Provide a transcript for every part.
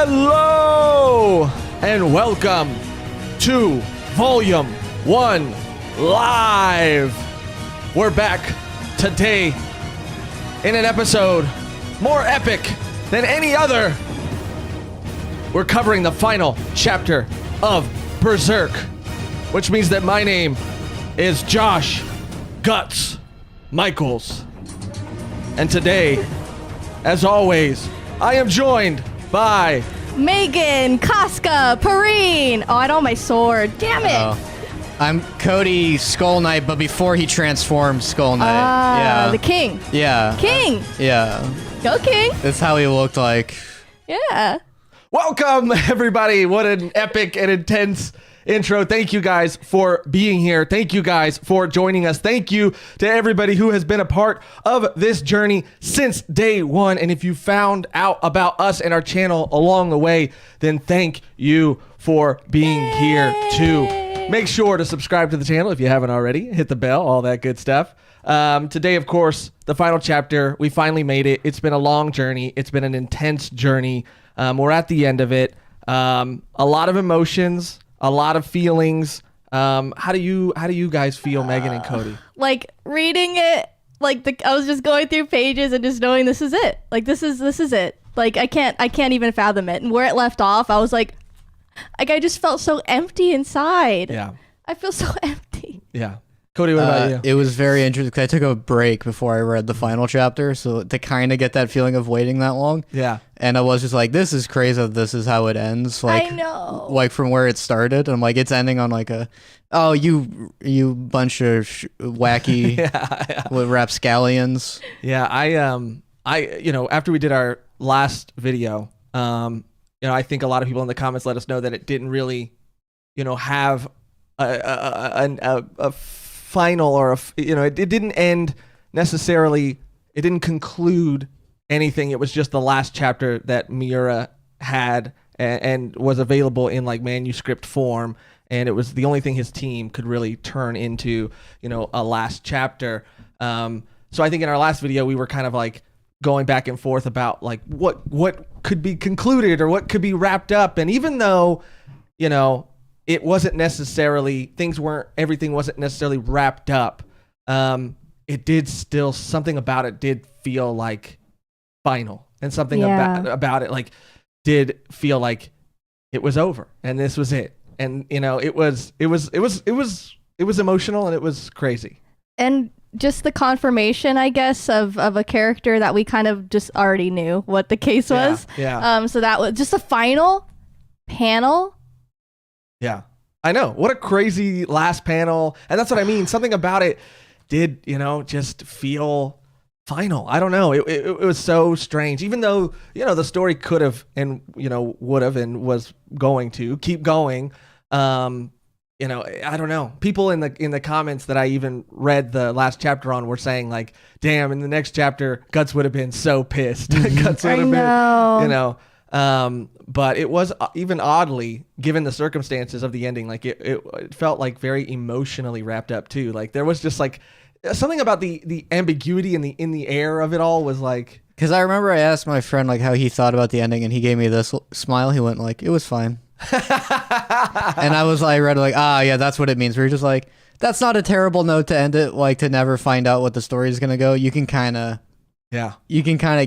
Hello and welcome to Volume 1 Live. We're back today in an episode more epic than any other. We're covering the final chapter of Berserk, which means that my name is Josh Guts Michaels. And today, as always, I am joined by Megan, Casca, Perrine. Oh, I don't have my sword. Damn it. I'm Cody Skull Knight, but before he transformed Skull Knight. Yeah. The king. Yeah. King. Yeah. Go king. That's how he looked like. Yeah. Welcome, everybody. What an epic and intense intro. Thank you guys for being here. Thank you guys for joining us. Thank you to everybody who has been a part of this journey since day one. And if you found out about us and our channel along the way, then thank you for being here too. Make sure to subscribe to the channel if you haven't already. Hit the bell, all that good stuff. Today, of course, the final chapter. We finally made it. It's been a long journey. It's been an intense journey. We're at the end of it. A lot of emotions, a lot of feelings. How do you guys feel, Megan and Cody? Like reading it, I was just going through pages and just knowing this is it. Like this is it. Like I can't even fathom it. And where it left off, I was like I just felt so empty inside. Yeah. I feel so empty. Yeah. Cody, what about you? It was very interesting because I took a break before I read the final chapter, so to kind of get that feeling of waiting that long. Yeah. And I was just like, this is crazy that this is how it ends. Like, I know. Like from where it started. I'm like, it's ending on like a, oh, you bunch of wacky rapscallions. Yeah. I after we did our last video, I think a lot of people in the comments let us know that it didn't really, have a final or it didn't end necessarily. It didn't conclude anything. It was just the last chapter that Miura had and was available in like manuscript form, and it was the only thing his team could really turn into a last chapter. So I think in our last video we were kind of like going back and forth about like what could be concluded or what could be wrapped up, and even though it wasn't necessarily, everything wasn't necessarily wrapped up. It did still, something about it did feel like final, and something about it like did feel like it was over and this was it. And it was emotional and it was crazy. And just the confirmation, I guess, of a character that we kind of just already knew what the case was. Yeah. So that was just a final panel. Yeah, I know. What a crazy last panel. And that's what I mean. Something about it did, just feel final. I don't know. It was so strange. Even though, the story could have and, would have and was going to keep going. I don't know. People in the comments that I even read the last chapter on were saying like, damn, in the next chapter, Guts would have been so pissed. Guts would have been, but it was even oddly, given the circumstances of the ending, like it felt like very emotionally wrapped up too. Like there was just like something about the ambiguity and in the air of it all was like. Because I remember I asked my friend like how he thought about the ending, and he gave me this smile. He went like, it was fine. And I read like, yeah, that's what it means. We're just like, that's not a terrible note to end it, like to never find out what the story is gonna go. You can kind of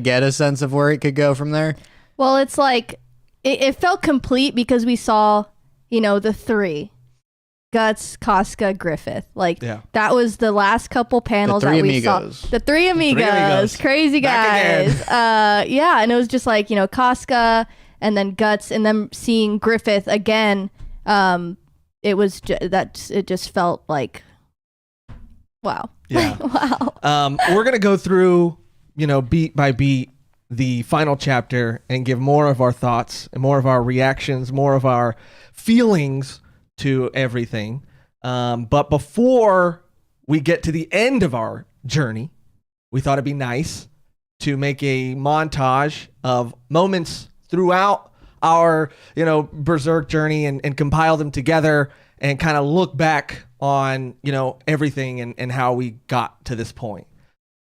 get a sense of where it could go from there. Well, it's like it felt complete because we saw, the three. Guts, Casca, Griffith. Like that was the last couple panels that we saw. The three amigos. Crazy guys. And it was just like, Casca and then Guts and then seeing Griffith again. It was it just felt like wow. Yeah. Wow. We're going to go through, beat by beat the final chapter and give more of our thoughts and more of our reactions, more of our feelings to everything. But before we get to the end of our journey, we thought it'd be nice to make a montage of moments throughout our, Berserk journey and compile them together and kind of look back on, everything and how we got to this point.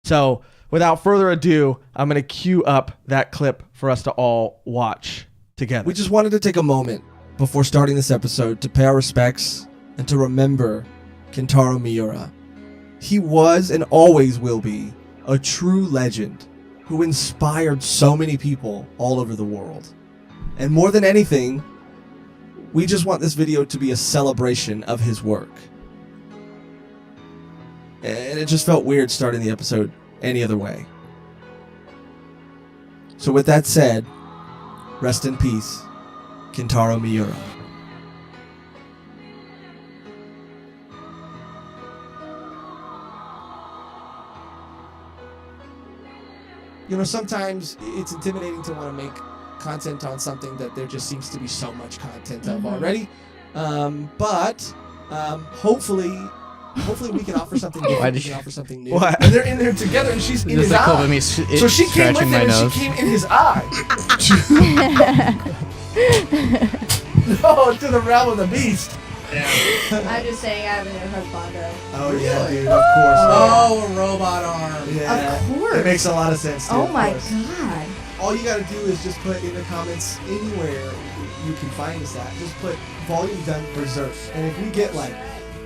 So without further ado, I'm going to cue up that clip for us to all watch together. We just wanted to take a moment before starting this episode to pay our respects and to remember Kentaro Miura. He was and always will be a true legend who inspired so many people all over the world. And more than anything, we just want this video to be a celebration of his work. And it just felt weird starting the episode any other way. So with that said, rest in peace, Kentaro Miura. You know, sometimes it's intimidating to want to make content on something that there just seems to be so much content of already. But hopefully we can offer something new. We can offer something new. What? And they're in there together, and she's in his eye. So she came with him, and she came in his eye. No, to the realm of the beast. Yeah. I'm just saying I have a new husband. Oh yeah, dude. Of course. Oh, a robot arm. Yeah. Of course. It makes a lot of sense. Dude, oh my god. All you gotta do is just put in the comments anywhere you can find us at. Just put volume done Berserk, and if we get like,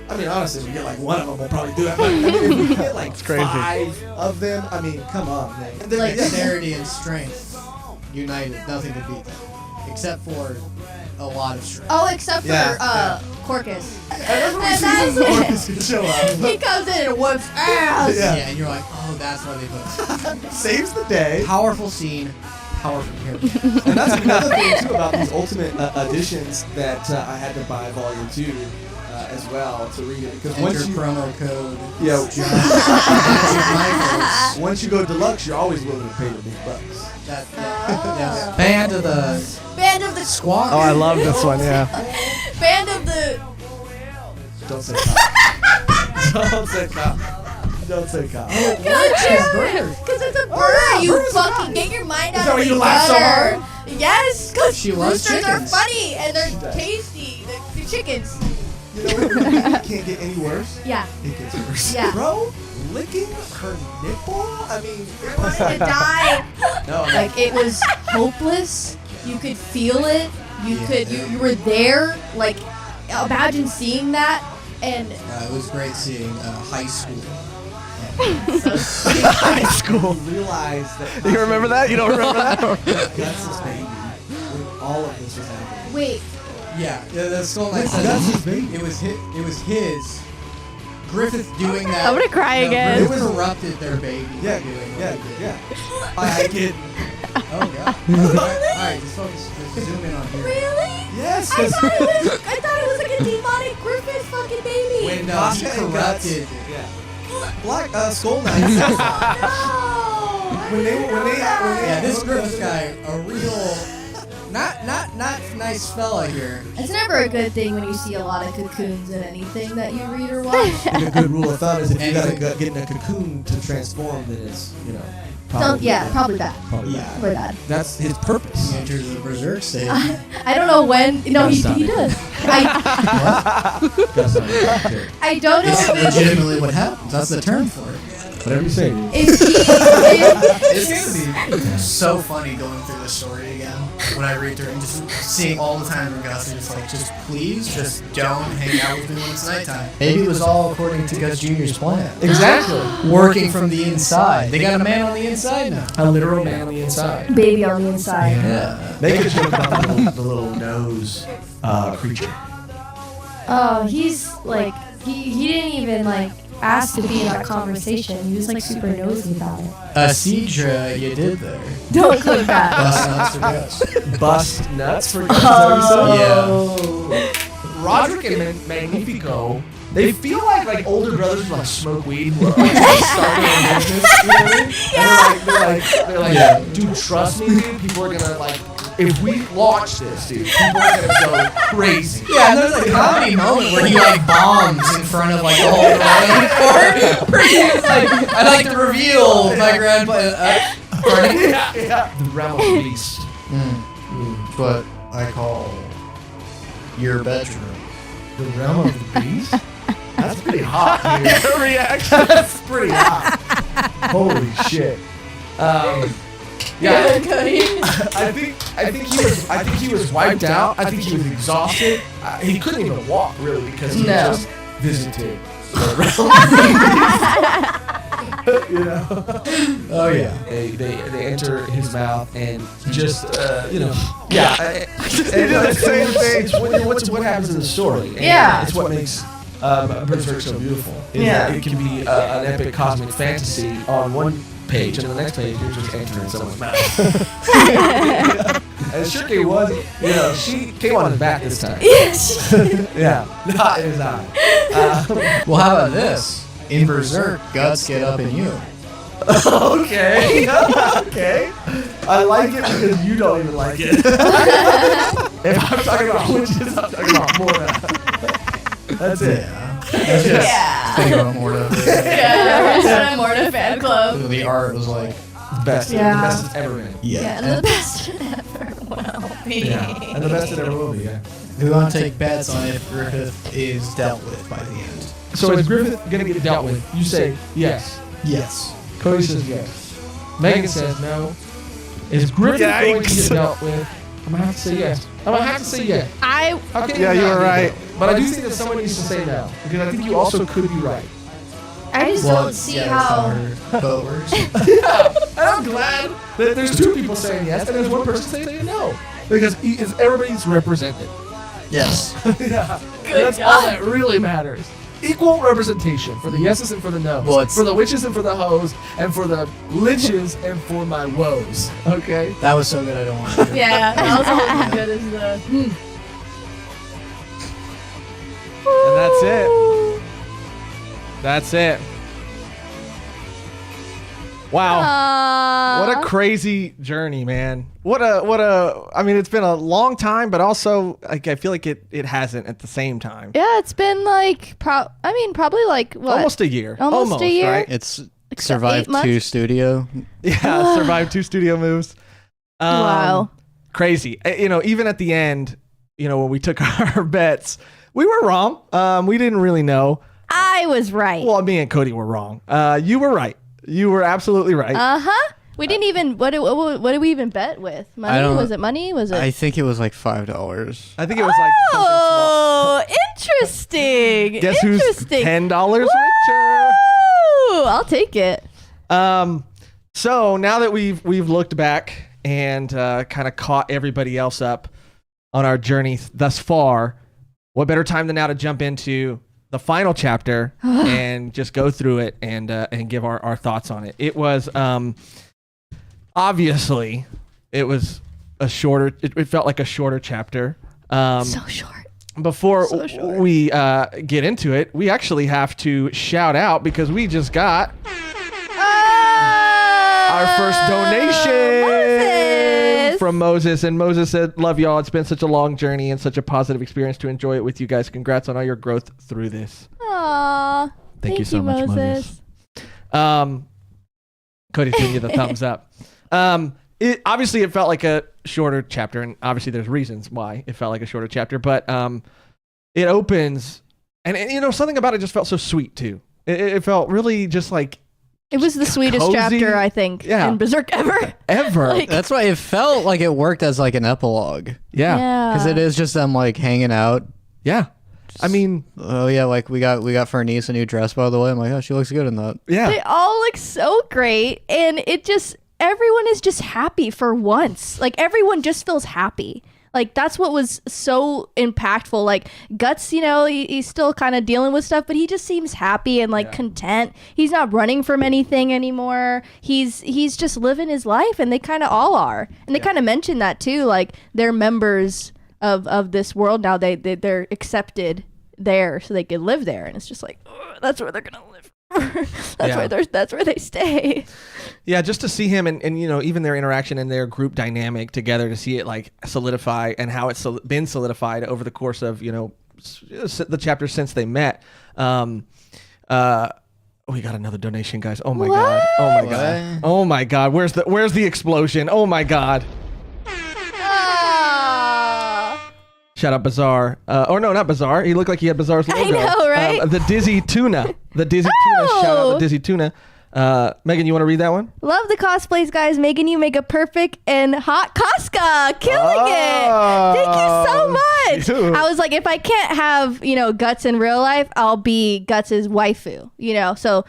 I mean, honestly, if we get like one of them, we'll probably do it. But I mean, if we get like 5 of them, I mean, come on, man. And like dexterity and strength united, nothing to beat them, except for a lot of strength. Oh, except for Corcus. Corcus can show up. He comes in and whoops ass. Yeah, and you're like, oh, that's why they put it. Saves the day. Powerful scene, powerful character. And that's another thing too about these ultimate editions that I had to buy Volume 2 as well to read it, because once you promo code, once you go deluxe, you're always willing to pay the big bucks. Band of the Squad. Oh, I love this one. Yeah. Band of the. Don't say cop. Don't say cop. Don't say cop. Because it's a bird. You fucking get your mind out of the you laugh so gutter. hard? Yes, because She loves roosters are chickens. funny and they're tasty. They're chickens. You know what really can't get any worse? Yeah. It gets worse. Yeah. Bro, licking her nipple? I mean, I wanted to die. no, Like, it was hopeless. You could feel it. You were there. Like, imagine seeing that. And it was great seeing high school. High school. Realize that. You remember that? You don't remember that? That's his baby. When all of this was happening. wait, Yeah, the Skull Knight. That's his baby. It was his. Griffith doing that. I'm gonna cry again. Griffith corrupted their baby. Yeah, by doing what yeah, he did. yeah. I get. Oh god. Alright, just focus. Just zoom in on here. really? Yes. I thought it was like a demonic Griffith fucking baby. When he Casca and Guts. corrupted. Yeah. Black Skull Knights. No. when they Yeah, this Griffith guy, a real, not nice fella here. It's never a good thing when you see a lot of cocoons in anything that you read or watch. a good rule of thumb is if you gotta get in a cocoon to transform, then it's Probably bad. Probably Yeah. Probably bad. That's his purpose. He enters the Berserk stage. I don't know when. No, he does. I don't know. It's legitimately what happens. That's the term for it. Whatever you say. If It's gonna be so funny going through the story again when I read through it and just seeing all the time where Gus is just like, just please, just don't hang out with me when it's nighttime. Maybe it was all according to Gus Jr.'s plan. Exactly. Working from the inside. They got a man on the inside now. A literal man on the inside. baby on the inside. Yeah. Make a joke about the little nose creature. Oh, he's like he didn't even like ask to be in that conversation. He was like super nosy about it. Sidra, you did there. Don't click that. Bust nuts for Gus. Bust nuts for Yeah. Roderick and Magnifico, they feel like older brothers who like smoke weed who are like starting a business, you know what I mean? Yeah. And they're like, dude, trust me, dude, people are gonna like, if we launch this, dude, people are gonna go crazy. Yeah, and there's like a comedy moment where he like bombs in front of like the whole room. Where he's like, I'd like to reveal my grandpa. Yeah. The realm of the beast. What I call your bedroom. The realm of the beast? That's pretty hot, dude. Reaction. That's pretty hot. Holy shit. Yeah. Cody. I think he was wiped out. I think he was exhausted. He couldn't even walk really because he just visited. You know. Oh yeah. They enter his mouth and just yeah. And same thing. What happens in the story? And it's what makes Berserk so beautiful. It can be an epic cosmic fantasy on one page, and the next page you're just entering someone's mouth. And Shirky was, she came on his back this time. Yes. Yeah, not in his eye. Well, how about this? In Berserk, guts get up in you. Okay. Okay. I like it because you don't even like it. If I'm talking about witches, I'm talking about Morta. That's it. That's just thinking about Morta. Yeah, Morta fan club. The art was like the best. Yeah. The best it's ever been. Yeah, and the best it ever will be. Yeah. And the best it ever will be, yeah. we want to take bets on if Griffith is dealt with by the end. So is Griffith going to get dealt with? You say yes. Yes. Cody says yes. Megan says no. Is Griffith going to get dealt with? I'm going to have to say yes. I'm going to have to say yes. Yeah, you were right. But I do think that someone needs to say no. Because I think you also could be right. I just don't see how. Boat works. Yeah. And I'm glad that there's two people saying yes and there's one person saying no. Because everybody's represented. Yes. Yeah. That's all that really matters. Equal representation for the yeses and for the nos. Well, for the witches and for the hoes, and for the liches and for my woes. Okay? That was so good I don't want to. Yeah, that was as good as the. And that's it. That's it. Wow. What a crazy journey, man. I mean, it's been a long time, but also like I feel like it hasn't at the same time. Yeah, it's been like probably like what? Almost a year. Almost a year. Right? It's Like survived 8 months? 2 studio. Yeah, survived 2 studio moves. Wow. Crazy. Even at the end, when we took our bets, we were wrong. We didn't really know. I was right. Well, me and Cody were wrong. You were right. You were absolutely right. We didn't even. What did we even bet with? Money? Was it money? Was it? I think it was like $5. I think it was like something small. Oh, interesting. Guess who's interesting. $10 richer? Woo! I'll take it. So now that we've looked back and kind of caught everybody else up on our journey thus far, what better time than now to jump into the final chapter and just go through it and give our thoughts on it. It was obviously it was a shorter. It felt like a shorter chapter. So short. Before we get into it, we actually have to shout out because we just got our first donation from Moses. And Moses said, "Love y'all. It's been such a long journey and such a positive experience to enjoy it with you guys. Congrats on all your growth through this." Aww. Thank you so much, Moses. Cody's giving you the thumbs up. It felt like a shorter chapter, and obviously there's reasons why it felt like a shorter chapter, but it opens, and something about it just felt so sweet too. It felt really just like it was the sweetest cozy chapter, I think, in Berserk ever. Ever. That's why it felt like it worked as like an epilogue. Yeah. Because it is just them like hanging out. Yeah. I mean, oh yeah, like we got for our niece a new dress, by the way. I'm like, oh, she looks good in that. Yeah. They all look so great, and everyone is just happy for once. Like everyone just feels happy. Like that's what was so impactful. Like Guts, he's still kind of dealing with stuff, but he just seems happy and content. He's not running from anything anymore. He's just living his life, and they kind of all are. And they kind of mentioned that too. Like they're members of this world now. They're accepted there, so they can live there. And it's just like that's where they're gonna live. That's where they stay. Yeah, just to see him and even their interaction and their group dynamic together, to see it like solidify and how it's been solidified over the course of the chapters since they met. We got another donation, guys. Oh my god. Oh my god. Oh my god. Where's the explosion? Oh my god. Shout out Bazaar. Or no, not Bazaar. He looked like he had Bazaar's logo. I know, right? The Dizzy Tuna. The Dizzy Tuna. Shout out the Dizzy Tuna. Megan, you want to read that one? Love the cosplays, guys. Megan, you make a perfect and hot Casca. Killing it. Thank you so much. Dude. I was like, if I can't have, Guts in real life, I'll be Guts' waifu, so,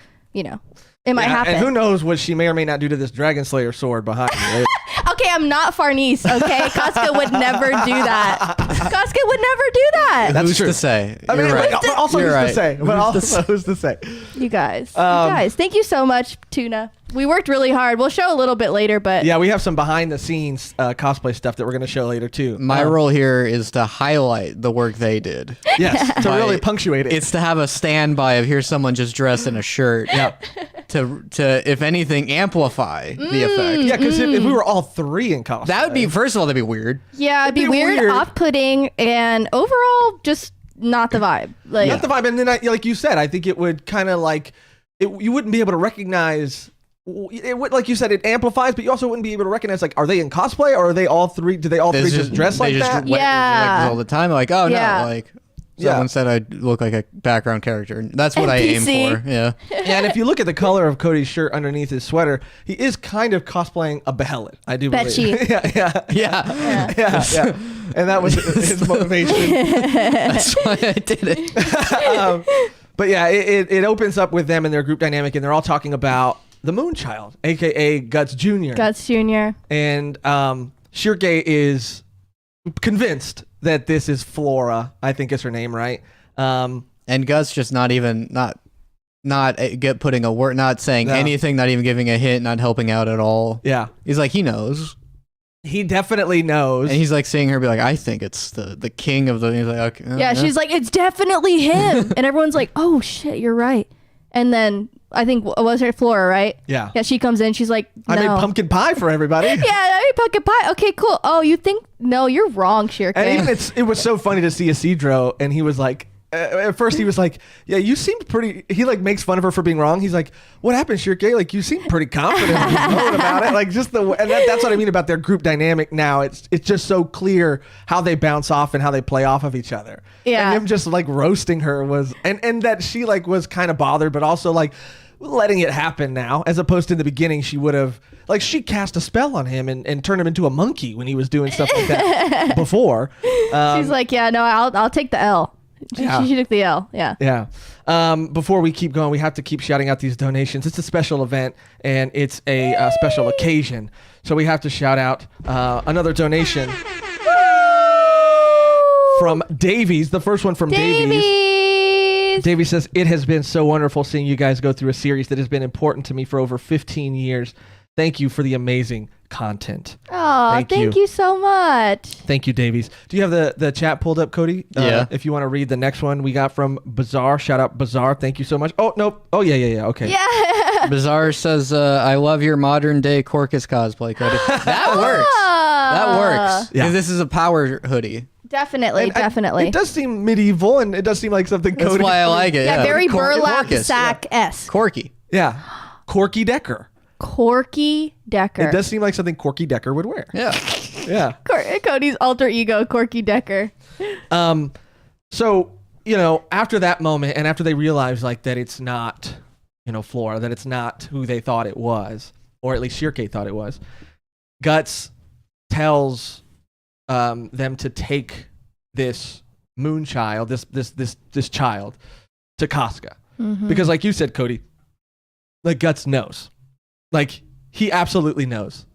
it might happen. And who knows what she may or may not do to this Dragon Slayer sword behind me. Okay, I'm not Farnese, okay? Casca would never do that. Casca would never do that. That's true to say. You're right. Also, who's to say? But also, who's to say? You guys, thank you so much, Tuna. We worked really hard. We'll show a little bit later, but yeah, we have some behind the scenes cosplay stuff that we're going to show later too. My role here is to highlight the work they did. Yes, to really punctuate it. It's to have a standby of here's someone just dressed in a shirt. Yeah. To if anything amplify the effect. Yeah, because if we were all three in cosplay, that would be, first of all, that'd be weird. Yeah, it'd be weird, off-putting, and overall just not the vibe. Not the vibe. And then, like you said, I think it would kind of like you wouldn't be able to recognize. It would, like you said, it amplifies, but you also wouldn't be able to recognize, like, are they in cosplay or are they all three? Do they all three just dress like that? Yeah, all the time. Like, oh no, like someone said I look like a background character. That's what I aim for. Yeah. Yeah, and if you look at the color of Cody's shirt underneath his sweater, he is kind of cosplaying a behelit. I do believe. Yeah. And that was his motivation. That's why I did it. But yeah, it opens up with them and their group dynamic, and they're all talking about the Moonchild, aka Guts Jr. Guts Jr. And Shirke is convinced that this is Flora, I think is her name, right? And Guts just not putting a word, not saying anything, not even giving a hint, not helping out at all. Yeah. He's like, he knows. He definitely knows. And he's like seeing her be like, I think it's the king of the... He's like, okay. Yeah, she's like, it's definitely him. And everyone's like, oh shit, you're right. And then I think was her Flora, right? Yeah. Yeah, she comes in. She's like, no. I made pumpkin pie for everybody. Yeah, I made pumpkin pie. Okay, cool. Oh, you think? No, you're wrong, Shirke. And even it was so funny to see Isidro, and he was like, at first he was like, yeah, you seemed pretty, he like makes fun of her for being wrong. He's like, what happened, Shirke? Like, you seem pretty confident about it. Like, just that's what I mean about their group dynamic now. It's just so clear how they bounce off and how they play off of each other. Yeah. And him just like roasting her was, and that she like was kind of bothered, but also like letting it happen now, as opposed to in the beginning, she would have, like, she cast a spell on him and turned him into a monkey when he was doing stuff like that before. She's like, yeah, no, I'll take the L. She took the L. Yeah. Yeah. Before we keep going, we have to keep shouting out these donations. It's a special event and it's a special occasion. So we have to shout out another donation from Davies. The first one from Davies. Davies says, it has been so wonderful seeing you guys go through a series that has been important to me for over 15 years. Thank you for the amazing content. Oh, thank you so much. Thank you, Davies. Do you have the chat pulled up, Cody? Yeah. If you want to read the next one we got from Bazaar. Shout out Bazaar. Thank you so much. Oh, nope. Oh, yeah. Okay. Yeah. Bazaar says, I love your modern day Corcus cosplay, Cody. That works. That works. Yeah. This is a power hoodie. Definitely. It does seem medieval, and it does seem like something Cody. That's why I like it. Yeah, very burlap sack-esque. Corky. Yeah. Corky Decker. Corky Decker. It does seem like something Corky Decker would wear. Yeah. Yeah. Cody's alter ego, Corky Decker. So, after that moment, and after they realize like that it's not, Flora, that it's not who they thought it was, or at least Shirke thought it was, Guts tells them to take this Moonchild, this child, to Casca. Mm-hmm. Because like you said, Cody, like Guts knows. Like, he absolutely knows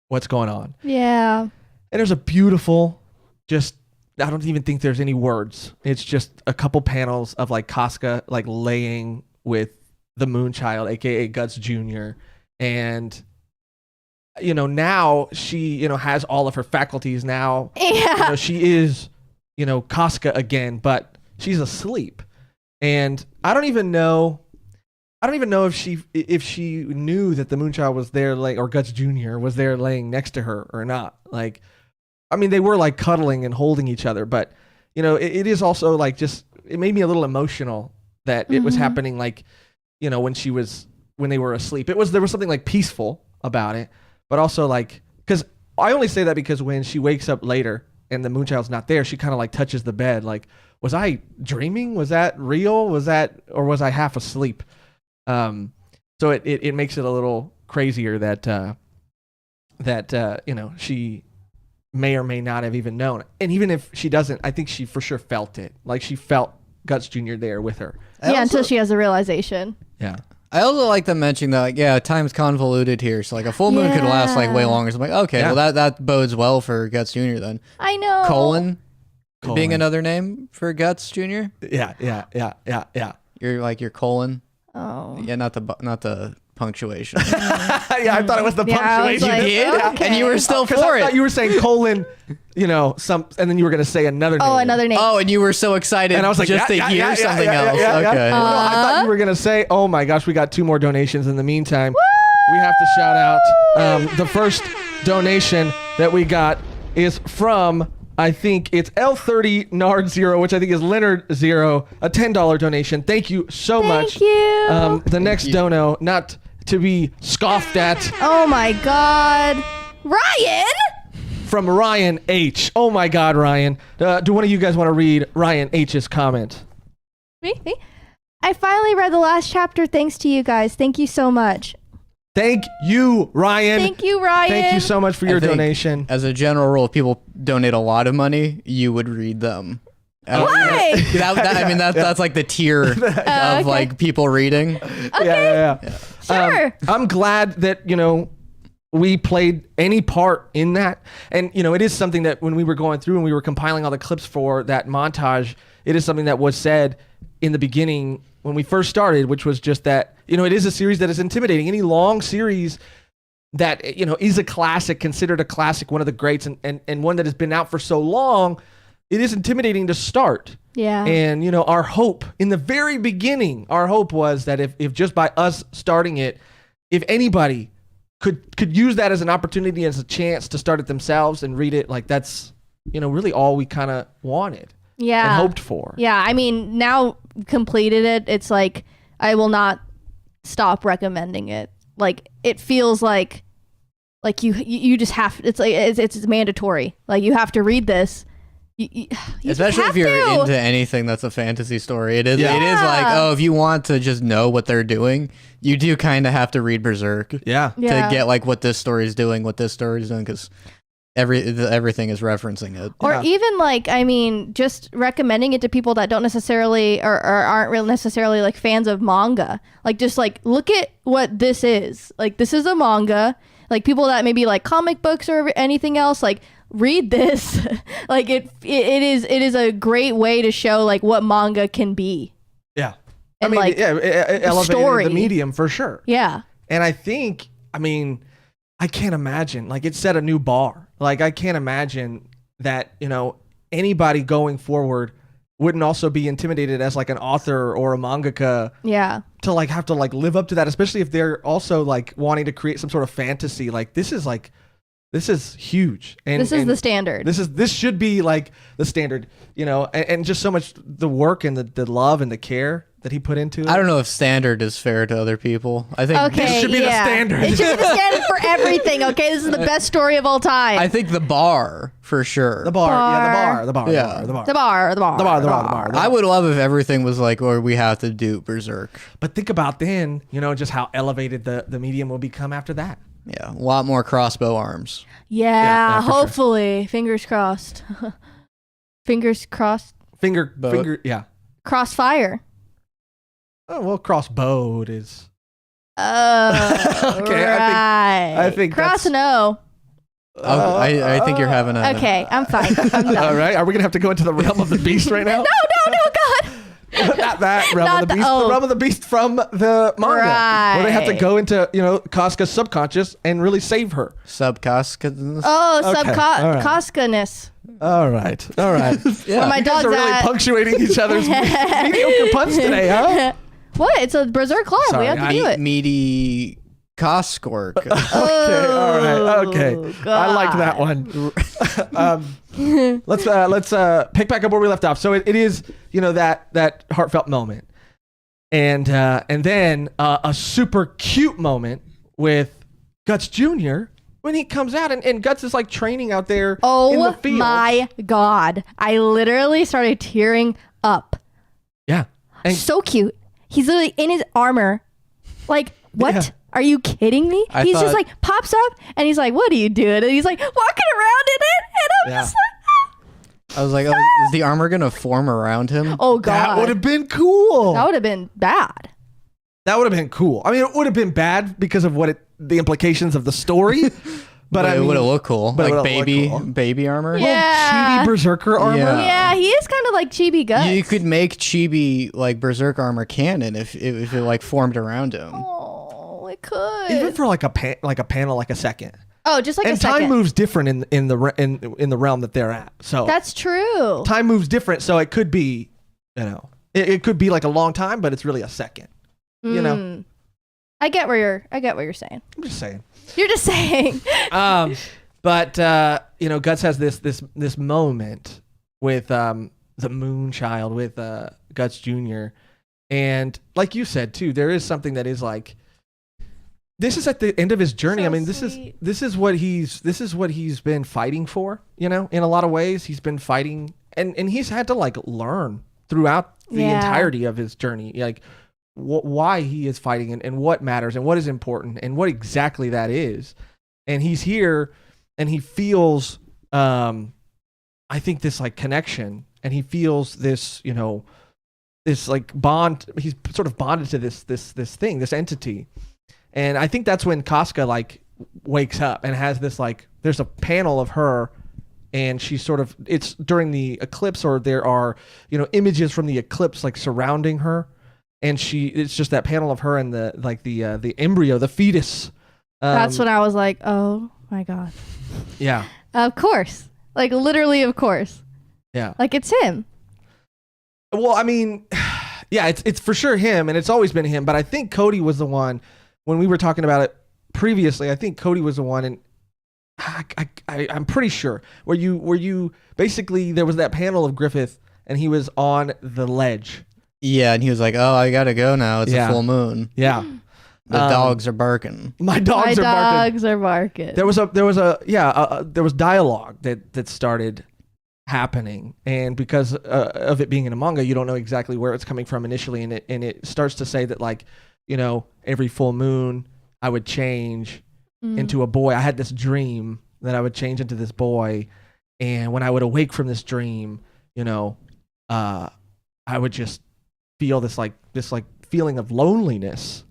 what's going on. Yeah. And there's a beautiful, I don't even think there's any words. It's just a couple panels of like Casca like laying with the Moonchild, aka Guts Jr. And now she, has all of her faculties now. Yeah. She is, Casca again, but she's asleep. And I don't even know if she knew that the Moonchild was there, like, or Guts Jr. was there laying next to her or not. Like, I mean, they were like cuddling and holding each other, but it is also like it made me a little emotional that it was happening, like, when they were asleep. There was something like peaceful about it, but also like, because I only say that because when she wakes up later and the Moonchild's not there, she kind of like touches the bed, like, was I dreaming? Was that real? Or was I half asleep? So it makes it a little crazier that she may or may not have even known. And even if she doesn't, I think she for sure felt it. Like she felt Guts Jr. there with her. Until she has a realization. Yeah. I also like them mentioning that, like, time's convoluted here. So, like, a full moon could last, like, way longer. So I'm like, okay, well, that bodes well for Guts Jr. then. I know. Colon being another name for Guts Jr.? Yeah. You're colon. Oh. Yeah, not the punctuation. Yeah, I thought it was the punctuation. Like, you did? okay. And you were still for I it. thought you were saying colon, and then you were going to say another name. Oh, another name. Oh, and you were so excited And I was like, just to hear something else. Okay. No, I thought you were going to say, oh my gosh, we got 2 more donations in the meantime. We have to shout out the first donation that we got is from, I think it's L30 Nard 0, which I think is Leonard 0, a $10 donation. Thank you so much. Thank you. The next dono, not to be scoffed at. Oh my God. Ryan? From Ryan H. Oh my God, Ryan. Do one of you guys want to read Ryan H's comment? Me? I finally read the last chapter thanks to you guys. Thank you so much. Thank you, Ryan. Thank you, Ryan. Thank you so much for your donation. As a general rule, if people donate a lot of money, you would read them. Why? That's like the tier of like people reading. Okay. Yeah. Sure. I'm glad that, we played any part in that. And, it is something that when we were going through and we were compiling all the clips for that montage, it is something that was said in the beginning when we first started, which was just that, it is a series that is intimidating. Any long series that, is a classic, considered a classic, one of the greats, and one that has been out for so long, it is intimidating to start. Yeah. And, our hope in the very beginning, our hope was that if just by us starting it, if anybody could use that as an opportunity, as a chance to start it themselves and read it, like that's, really all we kind of wanted. Yeah. And hoped for. Yeah. I mean, now completed it. It's like, I will not stop recommending it. Like, it feels like you just have, it's like, it's mandatory. Like, you have to read this. You Especially if you're into anything that's a fantasy story. It is like, if you want to just know what they're doing, you do kind of have to read Berserk. Yeah. To get like what this story is doing, because everything is referencing it. Or even like, I mean, just recommending it to people that don't necessarily or aren't really necessarily like fans of manga. Like, just like, look at what this is. Like, this is a manga. Like, people that maybe like comic books or anything else, like, read this. Like, it is a great way to show like what manga can be. Yeah. And it elevated the medium for sure. Yeah. And I think, I can't imagine, like, it set a new bar. Like, I can't imagine that, anybody going forward wouldn't also be intimidated as like an author or a mangaka. Yeah. To like have to like live up to that, especially if they're also like wanting to create some sort of fantasy. Like, this is huge. And this is the standard. This should be like the standard, and just so much the work and the love and the care that he put into it. I don't know if standard is fair to other people. I think this should be the standard. It should be the standard for everything. Okay, this is the best story of all time. I think the bar for sure. The bar. I would love if everything was like, or we have to do Berserk. But think about then, just how elevated the medium will become after that. Yeah, a lot more crossbow arms. Yeah, hopefully. Sure. Fingers crossed. Fingers crossed. Finger, yeah. Crossfire. Oh, well, crossbowed is. Okay, right. I think cross and O. I think you're having a. Okay, I'm fine. I'm done. All right, are we gonna have to go into the realm of the beast right now? No, God. Not that realm of the beast. The realm of the beast from the manga, where they have to go into Casca's subconscious and really save her. Subconscious. Oh, Casca-ness. All right. Yeah. Where my you guys dog's are really punctuating each other's mediocre puns today, huh? What? It's a Berserk Club. Sorry, we have to do it. Meaty Coscork. Okay, all right. Okay. God. I liked that one. Let's pick back up where we left off. So it is, that heartfelt moment. And then a super cute moment with Guts Jr. when he comes out and Guts is like training out there in the field. Oh my God. I literally started tearing up. Yeah. And so cute. He's literally in his armor, like what? Yeah. Are you kidding me? He's just like pops up and he's like, what are you doing? And he's like walking around in it. And I'm just like, I was like, oh, is the armor going to form around him? oh God. That would have been cool. That would have been bad. That would have been cool. I mean, it would have been bad because of the implications of the story. But I mean, it would have looked cool. but it Like would've looked cool. baby armor. Yeah. Chibi Berserker armor. Yeah, he is kind of like Chibi Guts. You could make Chibi like Berserk armor canon if it like formed around him. Oh, it could. Even for like a panel, like a second. Oh, just like And a second. time moves different in the realm that they're at. So That's true. time moves different. So it could be, it could be like a long time, but it's really a second. You know. I get what you're saying. I'm just saying. You're just saying. But Guts has this moment with the Moonchild with Guts Jr. And like you said too, there is something that is like, this is at the end of his journey. So I mean, sweet. this is what he's been fighting for. In a lot of ways, he's been fighting, and he's had to like learn throughout the entirety of his journey, like why he is fighting and what matters and what is important and what exactly that is. And he's here, and he feels, I think, this like connection, and he feels this, this like bond. He's sort of bonded to this thing, this entity. And I think that's when Casca like wakes up and has this like, there's a panel of her, and she's sort of, it's during the eclipse, or there are, images from the eclipse like surrounding her, and it's just that panel of her and the embryo, the fetus. That's when I was like, oh my God. Yeah. Of course. Like literally, of course. Yeah. Like it's him. Well, I mean, yeah, it's for sure him, and it's always been him. But I think Cody was the one, when we were talking about it previously, I think Cody was the one, and I'm pretty sure where you basically, there was that panel of Griffith, and he was on the ledge. Yeah, and he was like, "Oh, I gotta go now. It's a full moon. Yeah, the dogs are barking. My dogs are barking. There was dialogue that started happening, and because of it being in a manga, you don't know exactly where it's coming from initially, and it starts to say that like, every full moon I would change into a boy. I had this dream that I would change into this boy, and when I would awake from this dream, I would just feel this feeling of loneliness.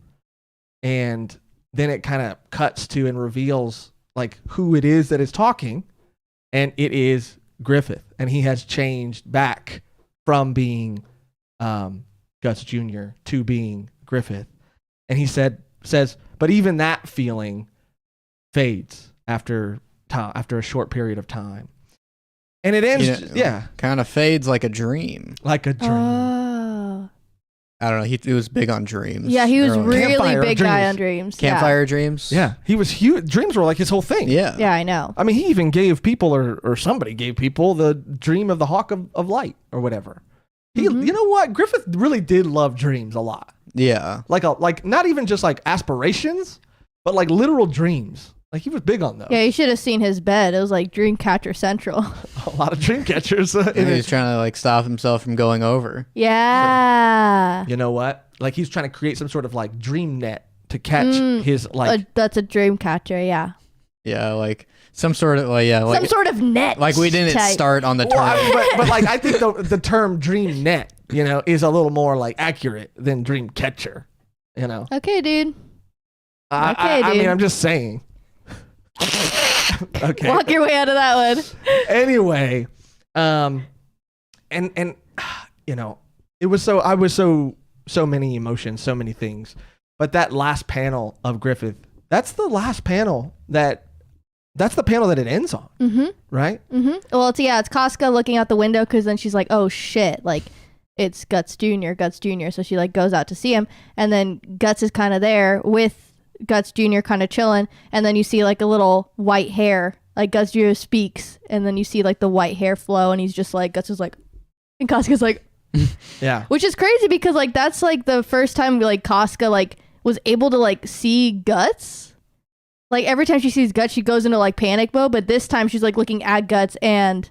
And then it kind of cuts to and reveals like who it is that is talking, and it is Griffith, and he has changed back from being Guts Jr. to being Griffith. And he says, but even that feeling fades after a short period of time. And it ends, kind of fades like a dream. Like a dream. Oh. I don't know. He was big on dreams. Yeah, he was really Campfire big dreams. guy on dreams. Campfire dreams. Yeah, he was huge. Dreams were like his whole thing. Yeah. Yeah, I know. I mean, he even gave people, or somebody gave people, the dream of the Hawk of Light or whatever. You know what? Griffith really did love dreams a lot. Yeah. Like not even just like aspirations, but like literal dreams. Like he was big on those. Yeah, you should have seen his bed. It was like Dreamcatcher Central. A lot of dream catchers. And he's trying to like stop himself from going over. Yeah. You know what? Like he's trying to create some sort of like dream net to catch his like. That's a Dreamcatcher. Yeah. Yeah, like some sort of like some sort of net. Like we didn't start on the term. But like I think the term dream net, is a little more like accurate than dream catcher. Okay, dude. I mean, I'm just saying. Okay. Walk your way out of that one. Anyway, and it was I was so many emotions, so many things. But that last panel of Griffith, that's the last panel that's the panel that it ends on. Mm-hmm. Right? Mm-hmm. Well, it's Casca looking out the window, because then she's like, oh shit, like it's Guts Jr. So she like goes out to see him, and then Guts is kind of there with Guts Jr. kind of chilling, and then you see like a little white hair, like Guts Jr. speaks, and then you see like the white hair flow, and he's just like, Guts is like, and Casca's like, yeah, which is crazy because like that's like the first time like Casca like was able to like see Guts. Like every time she sees Guts, she goes into like panic mode, but this time she's like looking at Guts and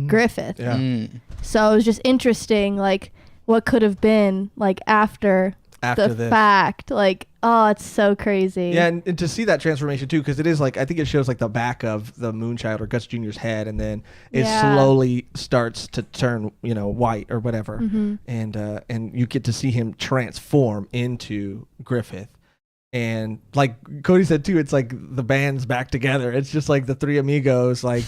Griffith. Yeah. So it was just interesting, like what could have been like after. after this. Fact. Like, oh, it's so crazy. Yeah, and to see that transformation too, because it is like, I think it shows like the back of the Moonchild or Guts Jr.'s head, and then it slowly starts to turn, white or whatever, and you get to see him transform into Griffith. And like Cody said too, it's like the band's back together. It's just like the three amigos, like,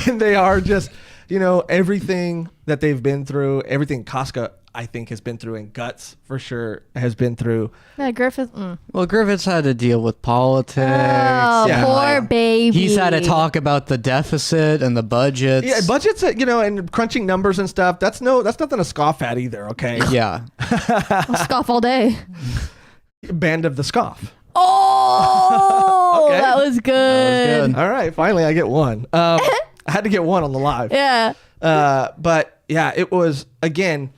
and they are just, everything that they've been through, everything Casca, I think, has been through, and Guts for sure has been through. Yeah, Griffith. Well, Griffith's had to deal with politics. Oh, poor baby. He's had to talk about the deficit and the budgets. Yeah, budgets, and crunching numbers and stuff. That's nothing to scoff at either. Okay. Yeah. I'll scoff all day. Band of the Scoff. Oh, okay. That was good. All right, finally I get one. I had to get one on the live. Yeah. But yeah, it was, again,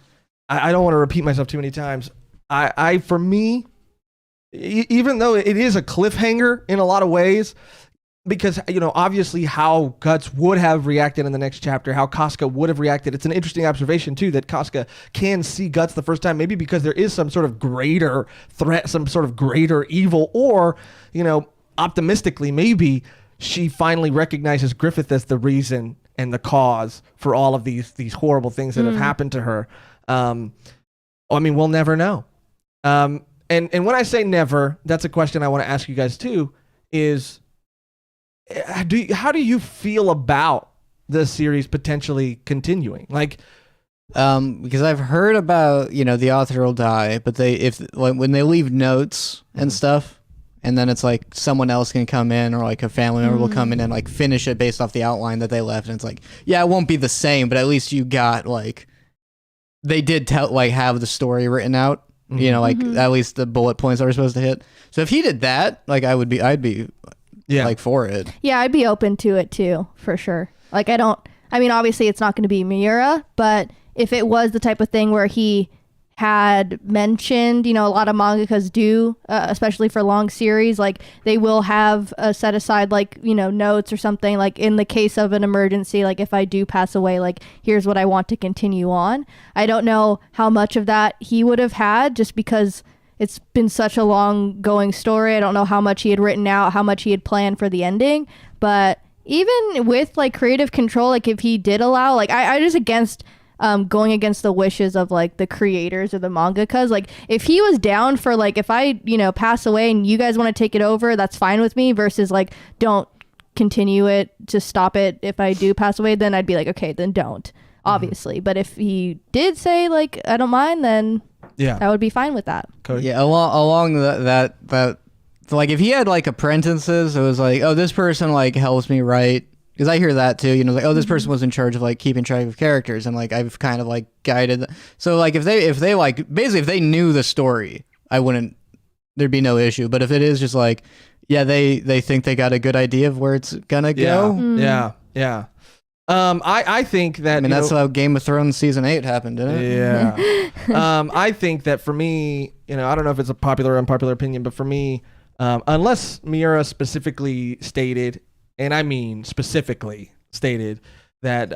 I don't want to repeat myself too many times. For me, even though it is a cliffhanger in a lot of ways, because, obviously how Guts would have reacted in the next chapter, how Casca would have reacted. It's an interesting observation too, that Casca can see Guts the first time, maybe because there is some sort of greater threat, some sort of greater evil, or, optimistically, maybe she finally recognizes Griffith as the reason and the cause for all of these horrible things that have happened to her. We'll never know. And when I say never, that's a question I want to ask you guys too, is how do you feel about the series potentially continuing? Like, because I've heard about, the author will die, but when they leave notes and stuff, and then it's like someone else can come in, or like a family member will come in and like finish it based off the outline that they left, and it's like, yeah, it won't be the same, but at least you got like, they did have the story written out, at least the bullet points that we're supposed to hit. So if he did that, like I'd be like for it. Yeah, I'd be open to it too, for sure. Like obviously it's not going to be Miura, but if it was the type of thing where he had mentioned, a lot of mangakas do, especially for long series, like they will have set aside like, notes or something, like in the case of an emergency, like if I do pass away, like here's what I want to continue on. I don't know how much of that he would have had, just because it's been such a long going story. I don't know how much he had written out, how much he had planned for the ending, but even with like creative control, like if he did allow, like I just against going against the wishes of like the creators or the mangakas. Like if he was down for like, if I, pass away and you guys want to take it over, that's fine with me, versus like, don't continue it, just stop it if I do pass away, then I'd be like, okay, then don't, obviously. But if he did say like, I don't mind, then I would be fine with that. Cody? Yeah, along that like if he had like apprentices, it was like, oh, this person like helps me write. Because I hear that too, like, oh, this person was in charge of like keeping track of characters, and like I've kind of like guided. So like if they like basically if they knew the story, there'd be no issue. But if it is just like, yeah, they think they got a good idea of where it's gonna go. Yeah. I think that that's how Game of Thrones season 8 happened, didn't it? Yeah. I think that for me, I don't know if it's a popular or unpopular opinion, but for me, unless Miura specifically stated, and I mean specifically stated, that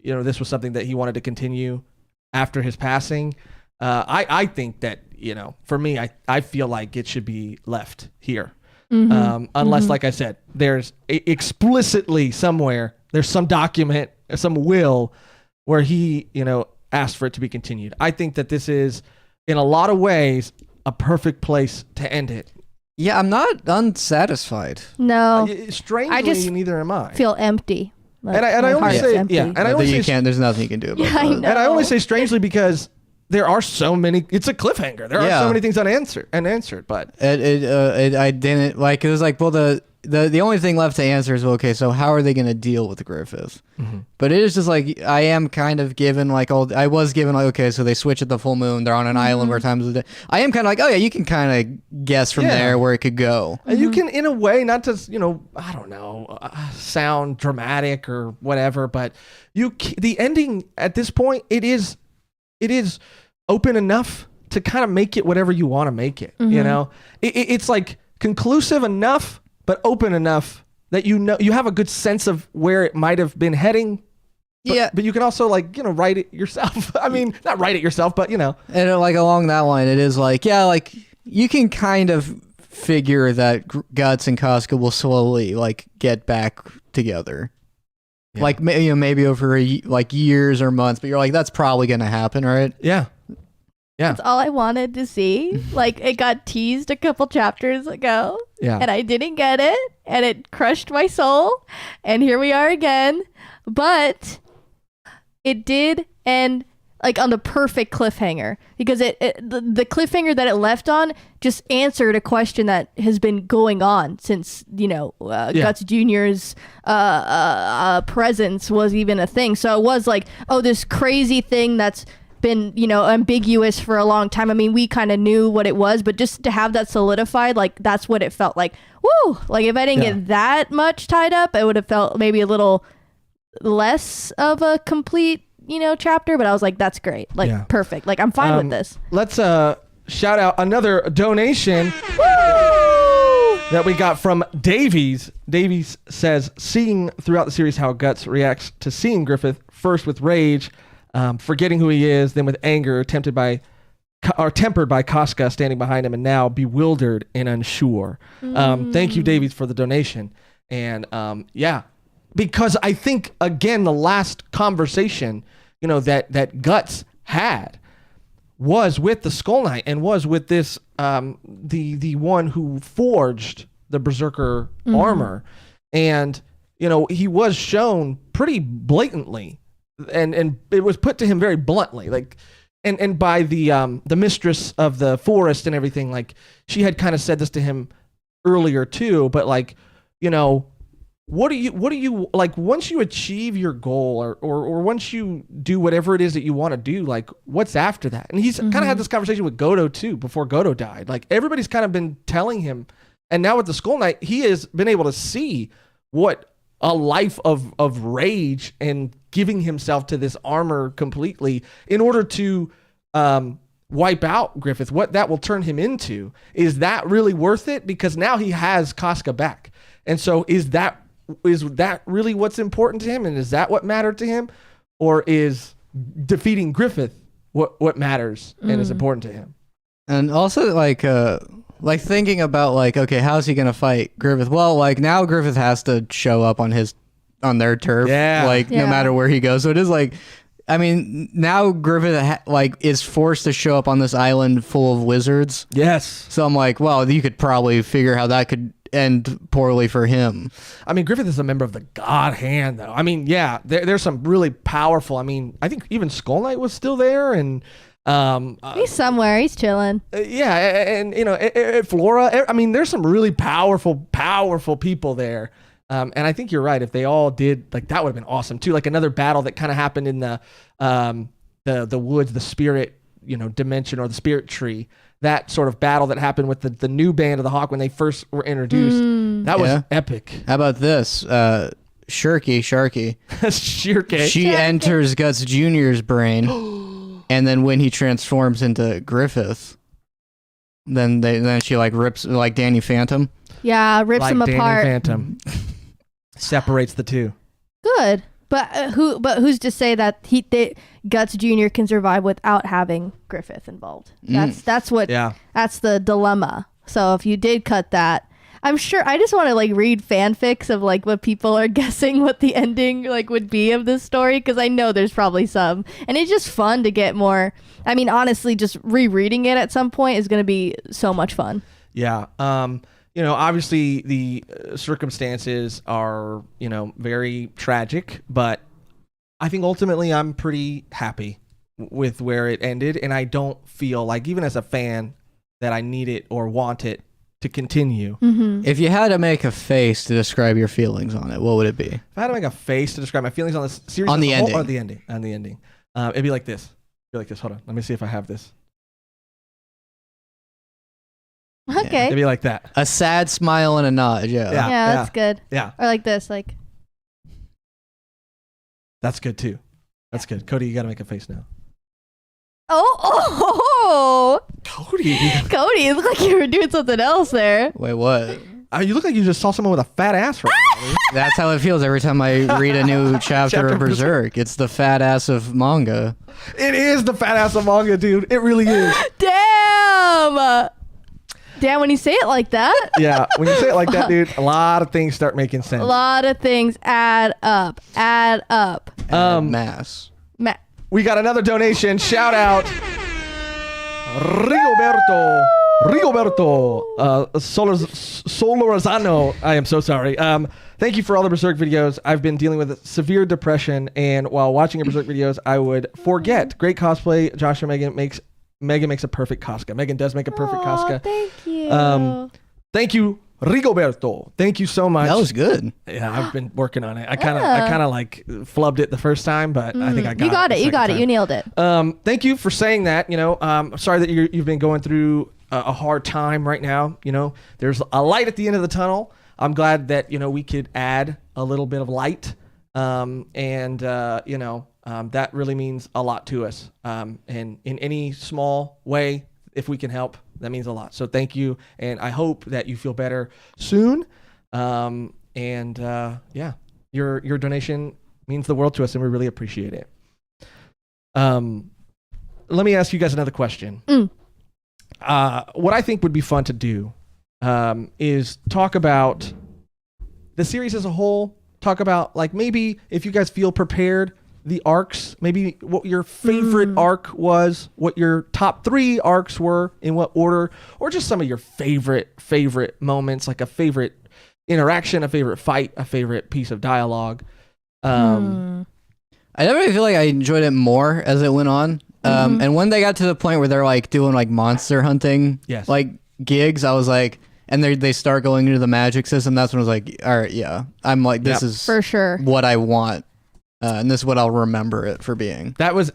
this was something that he wanted to continue after his passing, I think that for me, I feel like it should be left here, unless, like I said, there's explicitly somewhere there's some document, some will, where he asked for it to be continued. I think that this is, in a lot of ways, a perfect place to end it. Yeah, I'm not unsatisfied. No, strangely, I just neither am I. Feel empty. Like, and I only say, and I only say, there's nothing you can do about that. I know. And I only say strangely because there are so many. It's a cliffhanger. There are so many things unanswered. But I didn't like. It was like, well, the only thing left to answer is, well, okay, so how are they going to deal with Griffith? But it is just like, I am kind of given like I was given like, okay, so they switch at the full moon. They're on an island where times of the day. I am kind of like, oh yeah, you can kind of guess from there where it could go. And you can, in a way, not to I don't know, sound dramatic or whatever, but the ending at this point, it is open enough to kind of make it whatever you want to make it. It's like conclusive enough, but open enough that you have a good sense of where it might have been heading, But you can also like, write it yourself. I mean, not write it yourself, but And like along that line, it is like, like you can kind of figure that Guts and Casca will slowly like get back together. Yeah. Like maybe over like years or months, but you're like, that's probably gonna happen, right? Yeah. That's all I wanted to see. Like, it got teased a couple chapters ago, and I didn't get it, and it crushed my soul, and here we are again. But it did end like on the perfect cliffhanger, because the cliffhanger that it left on just answered a question that has been going on since Guts Jr.'s presence was even a thing. So it was like, oh, this crazy thing that's been ambiguous for a long time. I mean, we kind of knew what it was, but just to have that solidified, like that's what it felt like. Woo! Like if I didn't get that much tied up, it would have felt maybe a little less of a complete chapter, but I was like, that's great. Like perfect. Like I'm fine with this. Let's shout out another donation that we got from Davies. Davies says, seeing throughout the series how Guts reacts to seeing Griffith, first with rage, forgetting who he is, then with anger, tempered by Casca standing behind him, and now bewildered and unsure. Thank you, Davies, for the donation. And because I think, again, the last conversation that Guts had was with the Skull Knight, and was with this the one who forged the Berserker armor, and he was shown pretty blatantly, and it was put to him very bluntly, like and by the mistress of the forest and everything. Like, she had kind of said this to him earlier too, but like, what do you like once you achieve your goal, or once you do whatever it is that you want to do, like what's after that? And he's kind of had this conversation with Godo too, before Godo died. Like, everybody's kind of been telling him, and now with the Skull Knight, he has been able to see what a life of rage and giving himself to this armor completely in order to wipe out Griffith, what that will turn him into. Is that really worth it? Because now he has Casca back. And so is that really what's important to him? And is that what mattered to him? Or is defeating Griffith what matters and is important to him? And also like thinking about like, okay, how's he gonna fight Griffith? Well, like now Griffith has to show up on their turf, no matter where he goes. So it is like, I mean, now Griffith is forced to show up on this island full of wizards. Yes. So I'm like, well, you could probably figure how that could end poorly for him. I mean, Griffith is a member of the God Hand, though. I mean, there's some really powerful. I mean, I think even Skull Knight was still there, and he's somewhere. He's chilling. And Flora. I mean, there's some really powerful people there. And I think you're right. If they all did, like, that would have been awesome too. Like another battle that kind of happened in the woods, the spirit, dimension, or the spirit tree. That sort of battle that happened with the new band of the Hawk when they first were introduced. That was epic. How about this? Sharky. She enters Guts Jr.'s brain, and then when he transforms into Griffith, then she like rips like Danny Phantom. Yeah, rips like him Danny apart. Phantom separates the two. Good, but who's to say that Guts Jr. can survive without having Griffith involved? That's the dilemma. So if you did cut that, I'm sure I just want to like read fanfics of like what people are guessing what the ending like would be of this story, because I know there's probably some, and it's just fun to get more. I mean, honestly, just rereading it at some point is going to be so much fun. Yeah. Obviously the circumstances are, very tragic, but I think ultimately I'm pretty happy with where it ended, and I don't feel like, even as a fan, that I need it or want it to continue. Mm-hmm. If you had to make a face to describe your feelings on it, what would it be? If I had to make a face to describe my feelings on this series, on the ending, it'd be like this. Hold on, let me see if I have this. Okay. It'd be like that. A sad smile and a nod. Yeah, that's good. Yeah. Or like this, like. That's good too. That's good. Cody, you got to make a face now. Oh. Cody, it looked like you were doing something else there. Wait, what? You look like you just saw someone with a fat ass right now. That's how it feels every time I read a new chapter of Berserk. It's the fat ass of manga. It is the fat ass of manga, dude. It really is. Damn, when you say it like that. Yeah, when you say it like that, dude, a lot of things start making sense. A lot of things add up. Mass. We got another donation. Shout out. Rigoberto Solorzano. I am so sorry. Thank you for all the Berserk videos. I've been dealing with severe depression, and while watching your Berserk videos, I would forget. Great cosplay. Josh and Megan makes a perfect Casca. Megan does make a perfect Casca. Thank you. Thank you, Rigoberto. Thank you so much. That was good. Yeah, I've been working on it. I kind of like flubbed it the first time, but I think I got it. You got it. You got it. You nailed it. Thank you for saying that. I'm sorry that you've been going through a hard time right now. There's a light at the end of the tunnel. I'm glad that we could add a little bit of light, that really means a lot to us. And in any small way, if we can help, that means a lot. So thank you, and I hope that you feel better soon. Your donation means the world to us, and we really appreciate it. Let me ask you guys another question. What I think would be fun to do is talk about the series as a whole. Talk about, like, maybe if you guys feel prepared, the arcs, maybe what your favorite arc was, what your top 3 arcs were, in what order, or just some of your favorite moments, like a favorite interaction, a favorite fight, a favorite piece of dialogue. I definitely feel like I enjoyed it more as it went on. And when they got to the point where they're like doing like monster hunting, like gigs, I was like, and they start going into the magic system. That's when I was like, all right, yeah, I'm like, this is for sure what I want. And this is what I'll remember it for being. That was,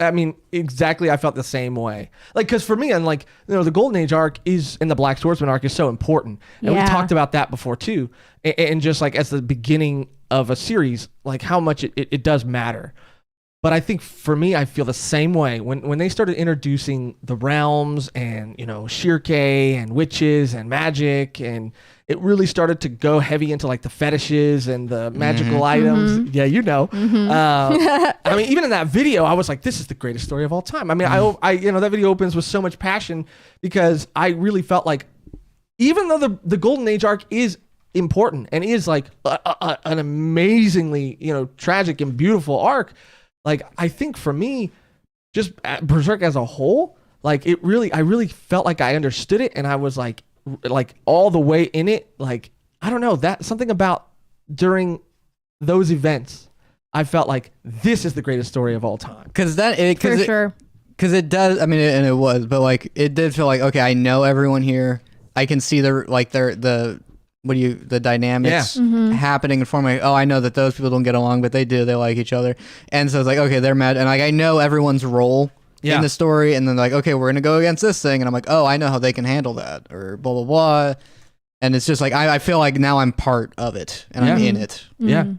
exactly. I felt the same way. Like, because for me, and like, the Golden Age arc and the Black Swordsman arc is so important. And we talked about that before too. And just like as the beginning of a series, like how much it does matter. But I think for me, I feel the same way when they started introducing the realms and, shirke and witches and magic, and it really started to go heavy into like the fetishes and the magical items. Yeah, even in that video, I was like, this is the greatest story of all time. I that video opens with so much passion because I really felt like, even though the Golden Age arc is important and is like an amazingly, tragic and beautiful arc, like, I think for me, just Berserk as a whole, like I really felt like I understood it, and I was like all the way in it. Like, I don't know, that something about during those events, I felt like this is the greatest story of all time. Because it does. and it was, but like it did feel like, okay, I know everyone here. I can see the dynamics happening and forming. Oh, I know that those people don't get along, but they do. They like each other. And so it's like, okay, they're mad. And like, I know everyone's role in the story. And then like, okay, we're going to go against this thing. And I'm like, oh, I know how they can handle that, or blah, blah, blah. And it's just like, I feel like now I'm part of it and I'm in it. Yeah.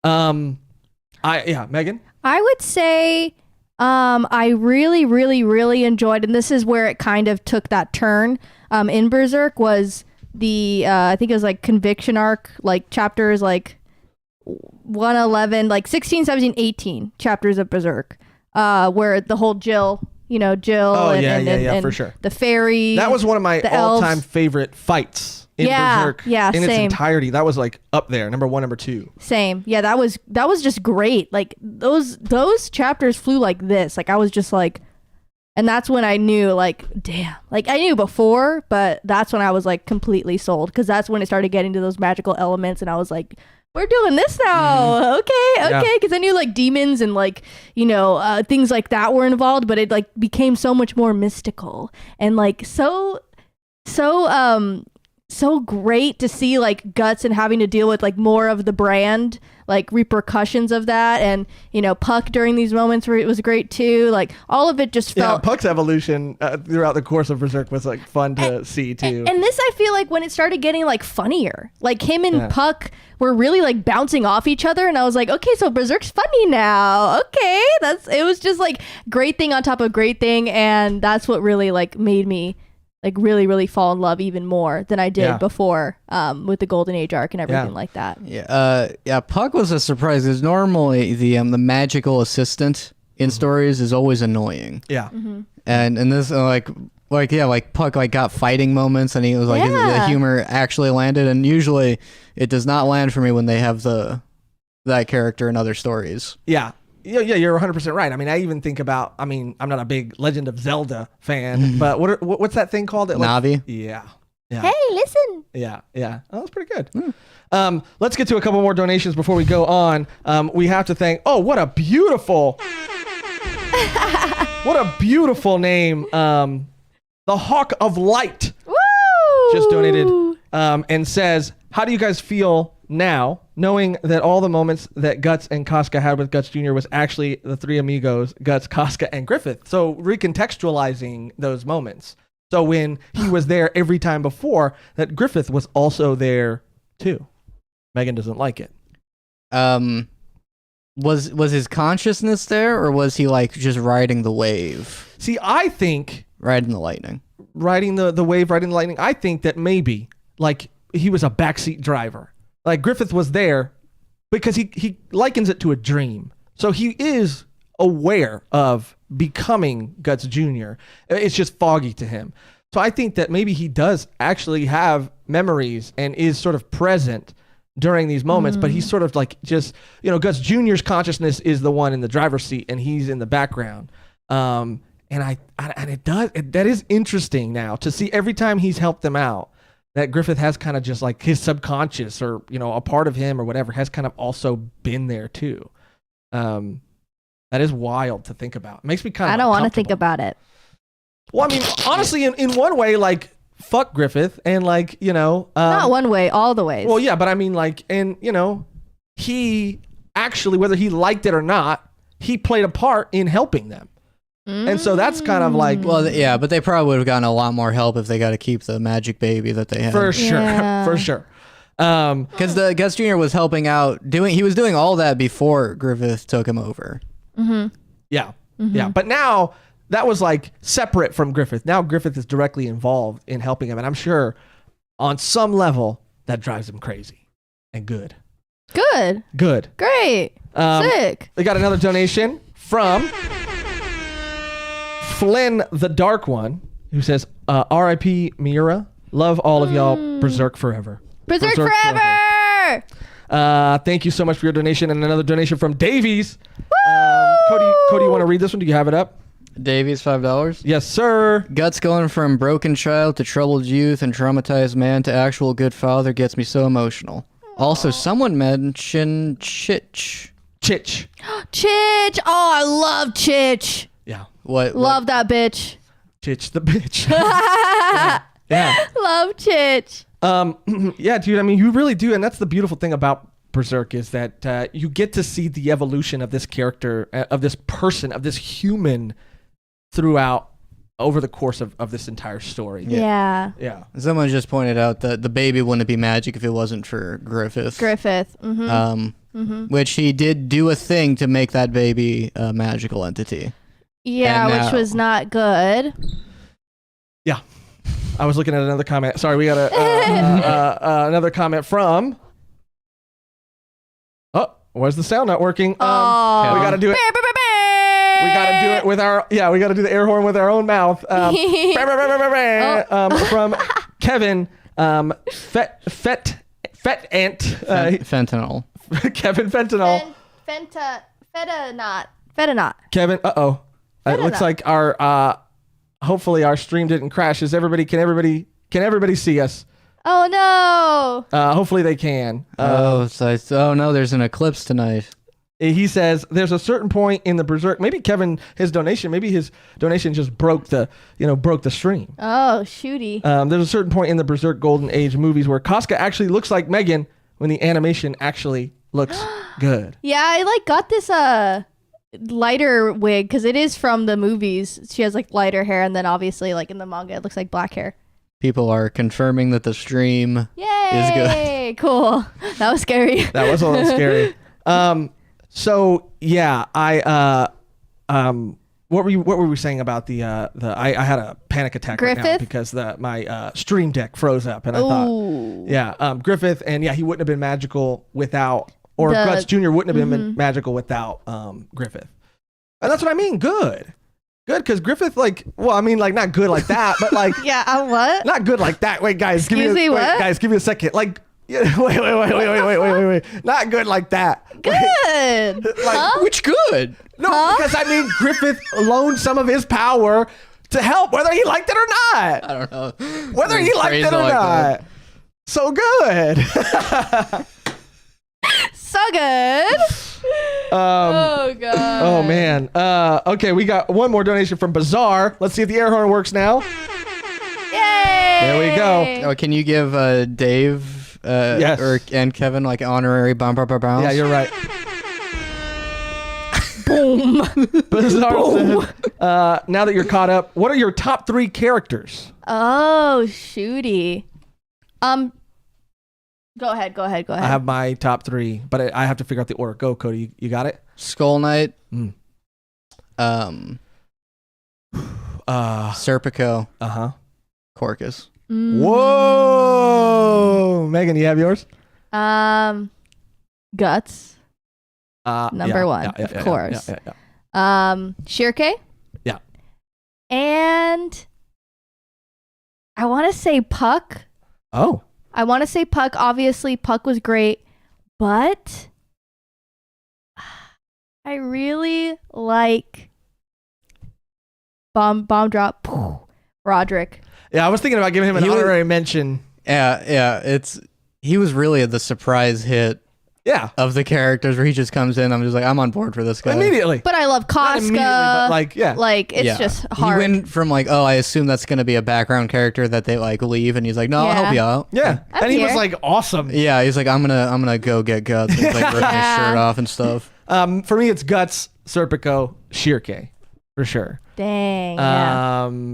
Megan? I would say, I really, really, really enjoyed, and this is where it kind of took that turn, in Berserk, was the I think it was like conviction arc, like chapters like 111, like 16, 17, 18 chapters of Berserk, where the whole Jill and for sure, the fairy, that was one of my all-time favorite fights in Berserk in its entirety. That was like up there, number 1, number 2. Same. Yeah, that was just great. Like those chapters flew like this. Like I was just like, and that's when I knew, like, damn. Like, I knew before, but that's when I was, like, completely sold. Because that's when it started getting to those magical elements. And I was like, we're doing this now. Okay. Because I knew, like, demons and, like, things like that were involved. But it, like, became so much more mystical. And, like, so great to see, like, Guts and having to deal with, like, more of the brand, like, repercussions of that. And, Puck during these moments where it was great too. Like, all of it just felt... Yeah, Puck's evolution throughout the course of Berserk was, like, fun to see too. And this, I feel like, when it started getting, like, funnier. Like, him and Puck were really, like, bouncing off each other. And I was like, okay, so Berserk's funny now. Okay. It was just, like, great thing on top of great thing. And that's what really, like, made me like really, really fall in love even more than I did before with the Golden Age arc and everything like that. Yeah. Puck was a surprise because normally the magical assistant in stories is always annoying. Yeah. And this like Puck like got fighting moments, and he was like the humor actually landed, and usually it does not land for me when they have that character in other stories. Yeah, you're 100% right. I mean, I even think about, I mean, I'm not a big Legend of Zelda fan, but what's that thing called? Navi? Yeah. Hey, listen. Yeah. Oh, that's pretty good. Let's get to a couple more donations before we go on. We have to thank, what a beautiful name. The Hawk of Light. Woo! Just donated and says, how do you guys feel now, knowing that all the moments that Guts and Casca had with Guts Jr. was actually the three amigos, Guts, Casca, and Griffith? So recontextualizing those moments. So when he was there every time before, that Griffith was also there too. Megan doesn't like it. Was his consciousness there, or was he like just riding the wave? See, I think riding the lightning. Riding the wave, riding the lightning. I think that maybe like he was a backseat driver. Like Griffith was there because he likens it to a dream. So he is aware of becoming Guts Jr. It's just foggy to him. So I think that maybe he does actually have memories and is sort of present during these moments, but he's sort of like just, Guts Jr.'s consciousness is the one in the driver's seat and he's in the background. And that is interesting now to see every time he's helped them out, that Griffith has kind of just like his subconscious or, a part of him or whatever has kind of also been there too. That is wild to think about. It makes me kind of I don't want to think about it. Well, I mean, honestly, in one way, like, fuck Griffith and like, not one way, all the ways. Well, yeah, but I mean like, and he actually, whether he liked it or not, he played a part in helping them. And so that's kind of like... Well, yeah, but they probably would have gotten a lot more help if they got to keep the magic baby that they had. For sure. Yeah. For sure. Because the Guts Jr. was helping out, he was doing all that before Griffith took him over. Yeah. Yeah. But now that was like separate from Griffith. Now Griffith is directly involved in helping him. And I'm sure on some level that drives him crazy and good. Good. Great. Sick. They got another donation from... Flynn the Dark One, who says, R.I.P. Miura. Love all of y'all. Berserk forever. Berserk forever! Thank you so much for your donation. And another donation from Davies. Cody, you want to read this one? Do you have it up? Davies, $5. Yes, sir. Guts going from broken child to troubled youth and traumatized man to actual good father gets me so emotional. Also, someone mentioned Chich. Chich. Chich! Oh, I love Chich. Yeah. Love that bitch. Chich the bitch. yeah. Love Chich. Yeah, dude, I mean, you really do. And that's the beautiful thing about Berserk is that you get to see the evolution of this character, of this person, of this human throughout over the course of this entire story. Yeah. Someone just pointed out that the baby wouldn't be magic if it wasn't for Griffith. Which he did do a thing to make that baby a magical entity. Yeah, which was not good. Yeah. I was looking at another comment. Sorry, we got another comment from... Oh, where's the sound not working? We got to do it. We got to do it with our... Yeah, we got to do the air horn with our own mouth. From Kevin, Fentanyl. Kevin Fentanyl. Fentanot. Kevin, it looks like our hopefully our stream didn't crash. Can everybody see us? Oh no. Hopefully they can. Oh no, there's an eclipse tonight. He says there's a certain point in the Berserk. Maybe his donation just broke the stream. Oh, shooty. There's a certain point in the Berserk Golden Age movies where Casca actually looks like Megan when the animation actually looks good. Yeah, I got this lighter wig because it is from the movies. She has lighter hair, and then obviously in the manga it looks like black hair. People are confirming that the stream is good. Cool. That was scary. That was a little scary. So yeah, I what were we saying about the I had a panic attack right now because my stream deck froze up and I thought Griffith, and he wouldn't have been magical without, or Guts Jr. wouldn't have been magical without Griffith. And that's what I mean. Good, because Griffith, like, well, I mean, like, not good like that, but like, what? Not good like that. Wait, guys, give me a second. Like, wait. Not good like that. Good. Like, which good? No, because I mean, Griffith loaned some of his power to help, whether he liked it or not. I don't know. Whether he liked it or not. So good. So good. Oh god. Oh man. Okay, we got one more donation from Bazaar. Let's see if the air horn works now. Yay! There we go. Oh, can you give Dave yes. and Kevin like honorary bounce? Yeah, you're right. Boom. Bazaar Boom. Said, now that you're caught up, what are your top 3 characters? Oh, shooty. Go ahead. I have my top 3, but I have to figure out the order. Go, Cody. You got it? Skull Knight. Serpico. Corcus. Whoa, Megan, you have yours? Guts. Number 1, of course. Shirke. Yeah. And I want to say Puck. Oh. I want to say Puck. Obviously, Puck was great, but I really like bomb drop Roderick. Yeah, I was thinking about giving him an honorary mention. Yeah. He was really the surprise hit. Yeah. Of the characters where he just comes in, I'm just like, I'm on board for this guy. Immediately. But I love Casca. But like, yeah. Like, it's just hard. He went from like, oh, I assume that's going to be a background character that they like leave, and he's like, no, I'll help you out. Yeah. And he was like, awesome. Yeah, he's like, I'm gonna go get Guts. And he's like ripping his shirt off and stuff. For me, it's Guts, Serpico, Shirke, for sure. Dang.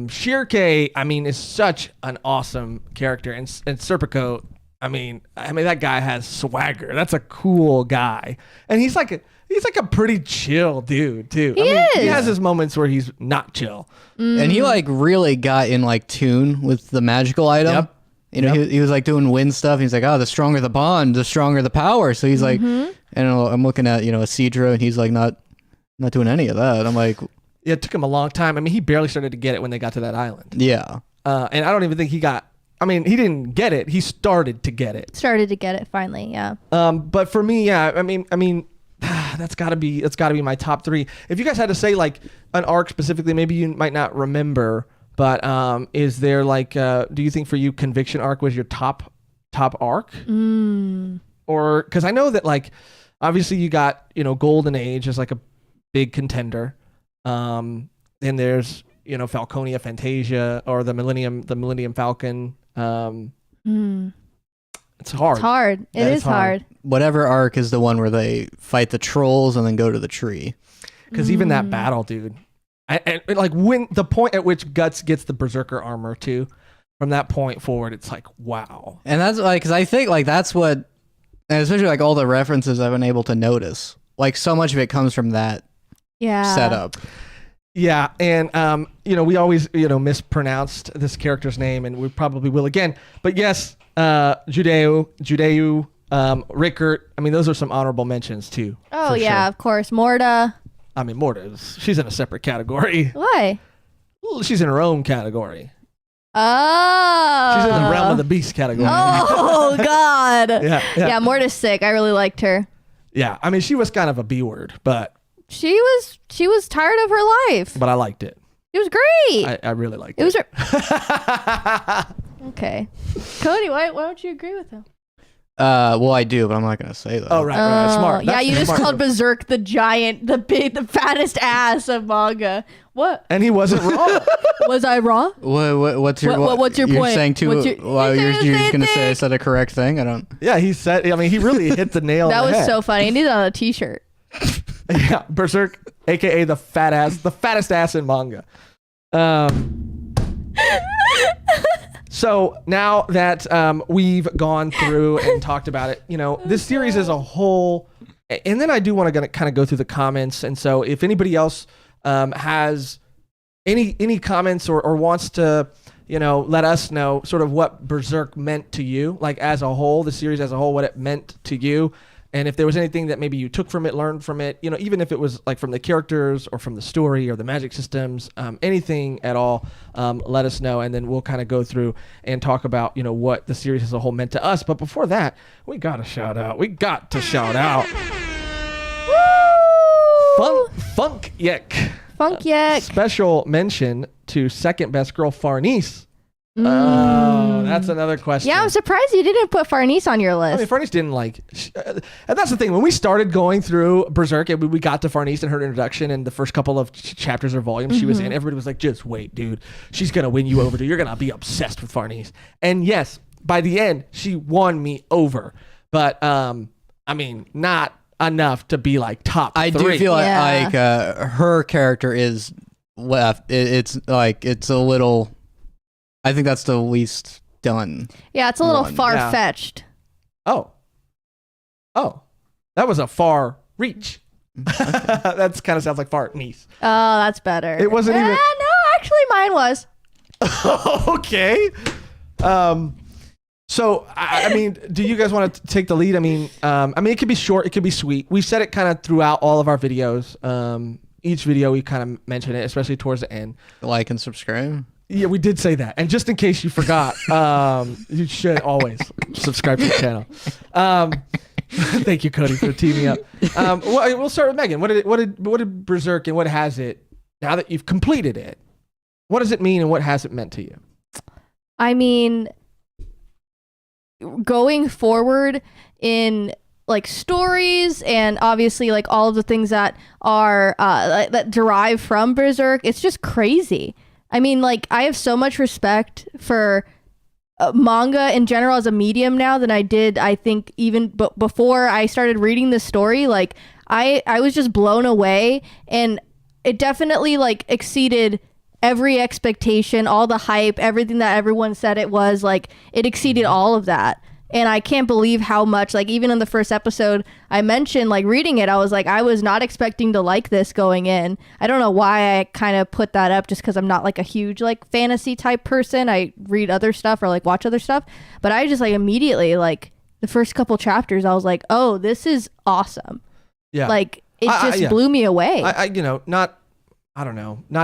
Shirke, I mean, is such an awesome character, and Serpico, I mean that guy has swagger. That's a cool guy, and he's like a pretty chill dude too. He is. He has his moments where he's not chill, and he like really got in like tune with the magical item. Yep. You know, he was like doing wind stuff. He's like, oh, the stronger the bond, the stronger the power. So he's like, and I'm looking at a Seadra, and he's like not doing any of that. I'm like, yeah, it took him a long time. I mean, he barely started to get it when they got to that island. Yeah, and I don't even think he got. I mean, he didn't get it. He started to get it. Started to get it finally, yeah. But for me, yeah, I mean, that's gotta be my top 3. If you guys had to say like an arc specifically, maybe you might not remember, but is there like, do you think for you Conviction arc was your top arc? Or because I know that like, obviously you got Golden Age as like a big contender. Then there's Falconia Fantasia or the Millennium Falcon. It's hard. It is hard. Whatever arc is the one where they fight the trolls and then go to the tree. Because even that battle, dude, and like when the point at which Guts gets the Berserker armor too, from that point forward, it's like wow. And that's like, because I think like that's what, and especially like all the references I've been able to notice, like so much of it comes from that setup. Yeah, and we always mispronounced this character's name, and we probably will again. But yes, Judeu, Rickert. I mean, those are some honorable mentions too. Oh yeah, sure. Of course, Morta. I mean, she's in a separate category. Why? She's in her own category. Oh. She's in the realm of the beast category. Oh God. Yeah, Morta's sick. I really liked her. Yeah, I mean, she was kind of a B word, but. She was tired of her life. But I liked it. It was great. I really liked it. It was okay. Cody, why don't you agree with him? Well, I do, but I'm not gonna say that. Oh, right. Smart. Yeah, you just called Berserk the giant, the fattest ass of manga. What? And he wasn't wrong. Was I wrong? What's your point? You're saying too. You're just gonna say I said a correct thing. I don't. Yeah, he said. I mean, he really hit the nail. That on the was head. so funny. I need it on a T-shirt. Yeah, Berserk, aka the fattest ass in manga. So now that we've gone through and talked about it, this series as a whole, and then I do want to kind of go through the comments. And so if anybody else has any comments or wants to, let us know sort of what Berserk meant to you, like as a whole, the series as a whole, what it meant to you. And if there was anything that maybe you took from it, learned from it, even if it was like from the characters or from the story or the magic systems, anything at all, let us know. And then we'll kind of go through and talk about, what the series as a whole meant to us. But before that, we got to shout out. Funk Yek. Funk Yek. Special mention to second best girl, Farnese. Oh, that's another question. Yeah, I'm surprised you didn't put Farnese on your list. I mean, Farnese didn't and that's the thing. When we started going through Berserk and we got to Farnese and her introduction and the first couple of chapters or volumes she was in, everybody was like, just wait, dude. She's going to win you over, dude. You're going to be obsessed with Farnese. And yes, by the end, she won me over. But, not enough to be like top 3. I do feel like her character is left. It's a little... I think that's the least done. Yeah, it's a little far-fetched. Yeah. Oh. That was a far reach. That kind of sounds like Farnese. Oh, that's better. It wasn't even... No, actually mine was. Okay. So, do you guys want to take the lead? It could be short, it could be sweet. We've said it kind of throughout all of our videos. Each video we kind of mention it, especially towards the end. Like and subscribe. Yeah, we did say that. And just in case you forgot, you should always subscribe to the channel. Thank you, Cody, for teaming up. We'll start with Megan. What did Berserk and what has it, now that you've completed it, what does it mean and what has it meant to you? Going forward in like stories and obviously like all of the things that are that derive from Berserk, it's just crazy. I have so much respect for manga in general as a medium now than I did, I think, even before I started reading the story. Like, I was just blown away, and it definitely, like, exceeded every expectation, all the hype, everything that everyone said it was. Like, it exceeded all of that. And I can't believe how much, like, even in the first episode I mentioned, like, reading it, I was like, I was not expecting to like this going in. I don't know why I kind of put that up, just because I'm not like a huge like fantasy type person. I read other stuff or like watch other stuff, but I just like immediately, like, the first couple chapters, I was like, oh, this is awesome. Yeah. Like, it just blew me away. Not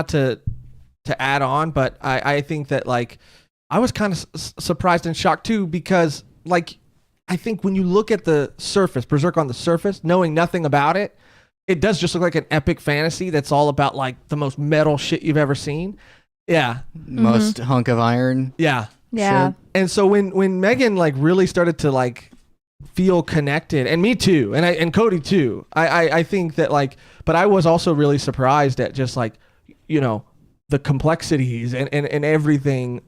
to add on, but I think that, like, I was kind of surprised and shocked too, because, like, I think when you look at the surface, Berserk on the surface, knowing nothing about it, it does just look like an epic fantasy that's all about, like, the most metal shit you've ever seen. Yeah. Most hunk of iron. Yeah. Yeah. Shit. And so when Megan, like, really started to, like, feel connected, and me too, and Cody too, I think that, like, but I was also really surprised at just, like, the complexities and everything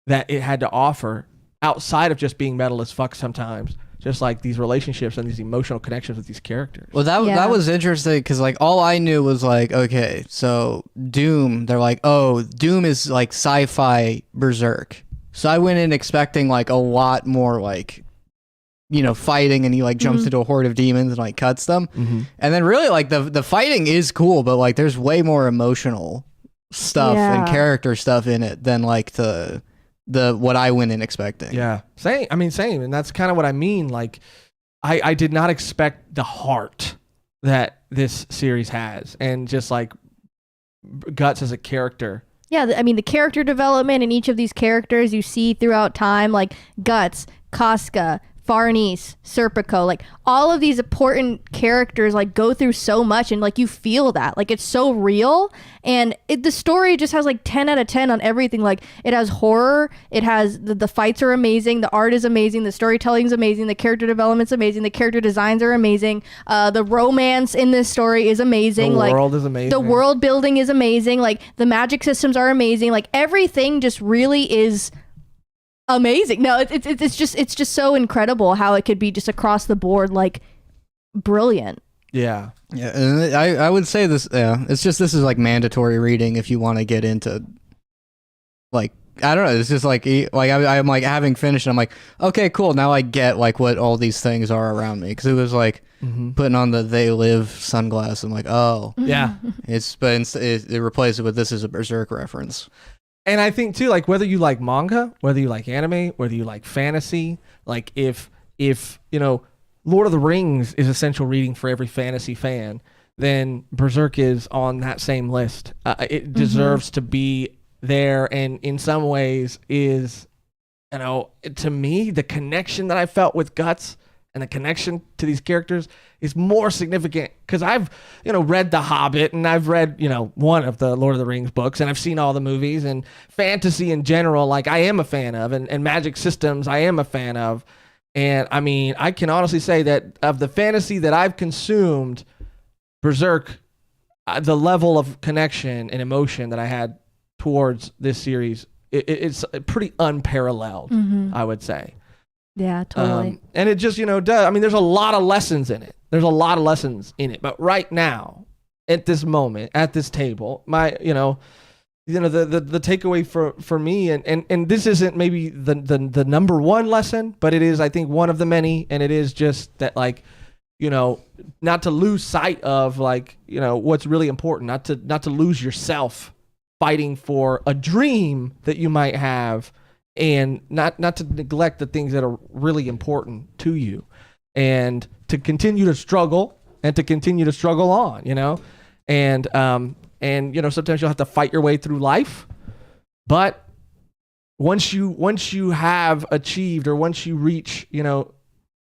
that it had to offer outside of just being metal as fuck sometimes. Just like these relationships and these emotional connections with these characters. Well, that was interesting, because, like, all I knew was, like, okay, so Doom, they're like, oh, Doom is like sci-fi Berserk. So I went in expecting, like, a lot more, like, fighting, and he, like, jumps into a horde of demons and, like, cuts them. And then really, like, the fighting is cool, but, like, there's way more emotional stuff and character stuff in it than, like, the what I went in expecting. Yeah. Same. And that's kind of what I mean. Like, I did not expect the heart that this series has, and just, like, Guts as a character. Yeah. The character development in each of these characters you see throughout time, like Guts, Casca, Farnese, Serpico, like, all of these important characters, like, go through so much, and, like, you feel that, like, it's so real, and the story just has, like, 10 out of 10 on everything. Like, it has horror, it has the fights are amazing, the art is amazing, the storytelling is amazing, the character development's amazing, the character designs are amazing, the romance in this story is amazing, the world is amazing, the world building is amazing, like, the magic systems are amazing, like, everything just really is amazing. No, it's just so incredible how it could be just across the board, like, brilliant. Yeah. And I would say this. Yeah, it's just, this is like mandatory reading if you want to get into, like, I don't know. It's just like I'm like having finished, and I'm like, okay, cool. Now I get, like, what all these things are around me, because it was like putting on the They Live sunglasses. I'm like, oh. Yeah. It replaced it with this is a Berserk reference. And I think too, like whether you like manga, whether you like anime, whether you like fantasy, like if Lord of the Rings is essential reading for every fantasy fan, then Berserk is on that same list. It deserves to be there, and in some ways is, to me, the connection that I felt with Guts and the connection to these characters is more significant because I've, read The Hobbit and I've read, one of the Lord of the Rings books, and I've seen all the movies, and fantasy in general, like I am a fan of, and magic systems I am a fan of. And I mean, I can honestly say that of the fantasy that I've consumed, Berserk, the level of connection and emotion that I had towards this series, it's pretty unparalleled, I would say. Yeah, totally. And it just, there's a lot of lessons in it. But right now, at this moment, at this table, my, the takeaway for me, and this isn't maybe the number one lesson, but it is, I think, one of the many, and it is just that, like, not to lose sight of, like, what's really important, not to lose yourself fighting for a dream that you might have, and not to neglect the things that are really important to you, and to continue to struggle and to continue to struggle on, and sometimes you'll have to fight your way through life, but once you have achieved, or once you reach,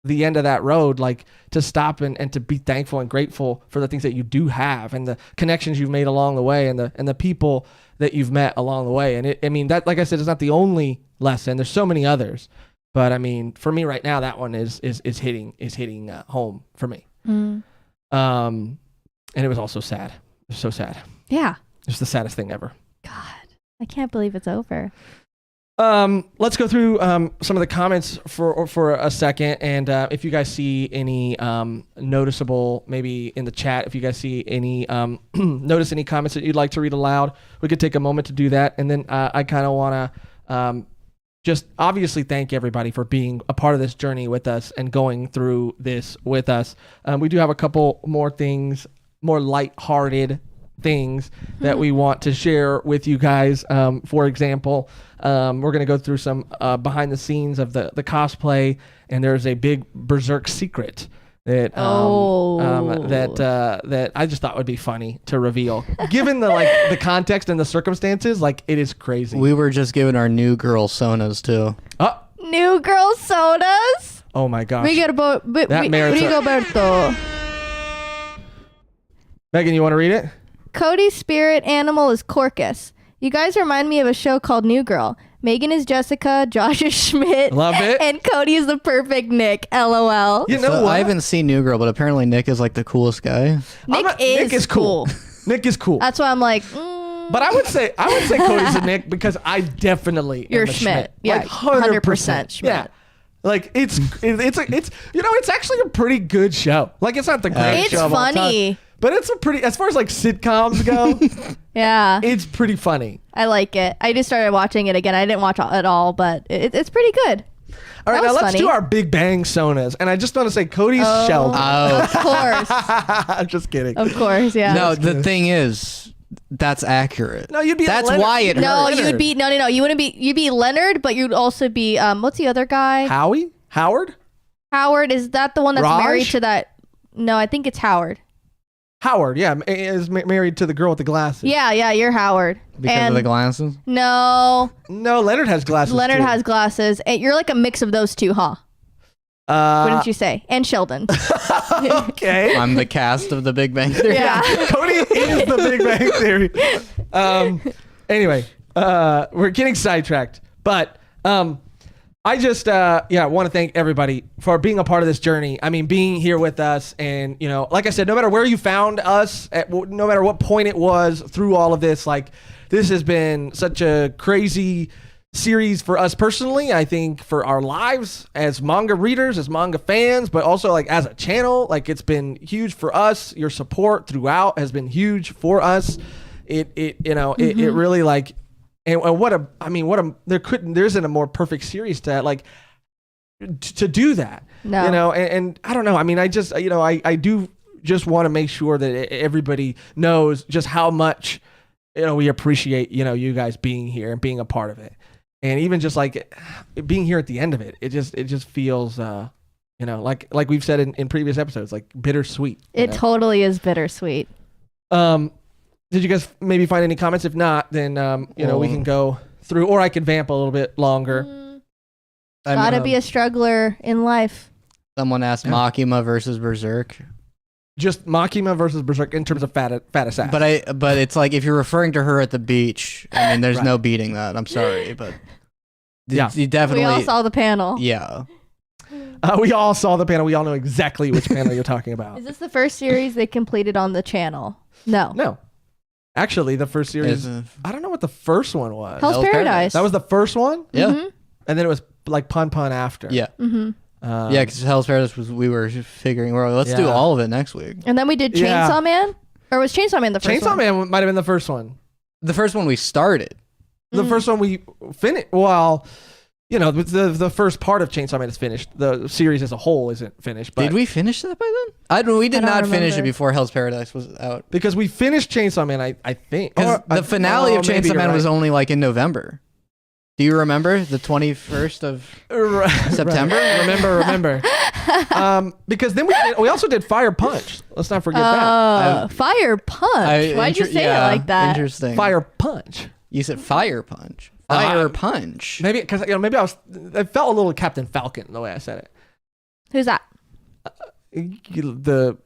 the end of that road, like, to stop and to be thankful and grateful for the things that you do have, and the connections you've made along the way, and the people that you've met along the way. And that, like I said, is not the only lesson. There's so many others, but I mean, for me right now, that one is hitting home for me. And it was also sad. It was so sad. Yeah. It's the saddest thing ever. God, I can't believe it's over. Let's go through some of the comments for a second, and if you guys see any noticeable, maybe in the chat, if you guys see any notice any comments that you'd like to read aloud, we could take a moment to do that. And then I kind of want to just obviously thank everybody for being a part of this journey with us and going through this with us. We do have a couple more things, more lighthearted things that we want to share with you guys. For example, we're going to go through some behind the scenes of the cosplay, and there's a big Berserk secret that that I just thought would be funny to reveal, given the context and the circumstances. Like, it is crazy. We were just given our new girl sonas too. New girl sodas. Oh my gosh! Rigoberto. Megan, you want to read it? Cody's spirit animal is Corcus. You guys remind me of a show called New Girl. Megan is Jessica, Josh is Schmidt. Love it. And Cody is the perfect Nick. LOL. You know what? I haven't seen New Girl, but apparently Nick is like the coolest guy. Nick is cool. Nick is cool. That's why I'm like. But I would say Cody's a Nick because I definitely You're am a Schmidt. Yeah, Like 100% Schmidt. Yeah. Like it's it's actually a pretty good show. Like, it's not the greatest show of all time. It's funny. But it's a pretty, as far as like sitcoms go, yeah, it's pretty funny. I like it. I just started watching it again. I didn't watch it all, but it's pretty good. All right, now let's do our Big Bang sonas. And I just want to say Cody's Sheldon. Oh, of course. I'm just kidding. Of course, yeah. No, the thing is, that's accurate. No, you'd be That's Leonard. why it hurt. No, you'd be no. You wouldn't be. You'd be Leonard, but you'd also be what's the other guy? Howard? Howard, is that the one that's Raj? married to that? No, I think it's Howard. Howard, yeah, is married to the girl with the glasses. Yeah, you're Howard. Because of the glasses? No, Leonard has glasses. Leonard too. has glasses. And you're like a mix of those two, huh? Wouldn't you say? And Sheldon. Okay. I'm the cast of the Big Bang Theory. Yeah. Cody is the Big Bang Theory. Anyway, we're getting sidetracked, but I just want to thank everybody for being a part of this journey. I mean, being here with us, and like I said, no matter where you found us, no matter what point it was through all of this, like, this has been such a crazy series for us personally. I think for our lives as manga readers, as manga fans, but also like as a channel, like, it's been huge for us. Your support throughout has been huge for us. It really, like. And there isn't a more perfect series to, like, to do that. No. You know, and I don't know. I mean, I just, you know, I do just want to make sure that everybody knows just how much, you know, we appreciate, you know, you guys being here and being a part of it. And even just like being here at the end of it, it just feels, you know, like we've said in previous episodes, like bittersweet. It totally is bittersweet. Did you guys maybe find any comments? If not, then, you know, we can go through, or I could vamp a little bit longer. Gotta be a struggler in life. Someone asked Makima versus Berserk. Just Makima versus Berserk in terms of fat ass. But it's like if you're referring to her at the beach, I mean, there's no beating that. I'm sorry, but you definitely. We all saw the panel. Yeah. We all saw the panel. We all know exactly which panel you're talking about. Is this the first series they completed on the channel? No. Actually, the first series. I don't know what the first one was. Hell's Paradise. That was the first one. Yeah. Mm-hmm. And then it was like Pun after. Yeah. Mm-hmm. Yeah, because Hell's Paradise we were figuring, well, let's do all of it next week. And then we did Chainsaw Man? Or was Chainsaw Man the first one? Chainsaw Man might have been the first one. The first one we started. The first one we finished. Well, you know, the first part of Chainsaw Man is finished. The series as a whole isn't finished. But did we finish that by then? We did not finish it before Hell's Paradise was out. Because we finished Chainsaw Man, I think. Because the finale of Chainsaw Man was only like in November. Do you remember the 21st of September? Remember. Because then we also did Fire Punch. Let's not forget that. Fire Punch. Why'd you say it like that? Interesting. Fire Punch. You said Fire Punch. Fire Punch. Maybe because I felt a little Captain Falcon the way I said it. Who's that? He's the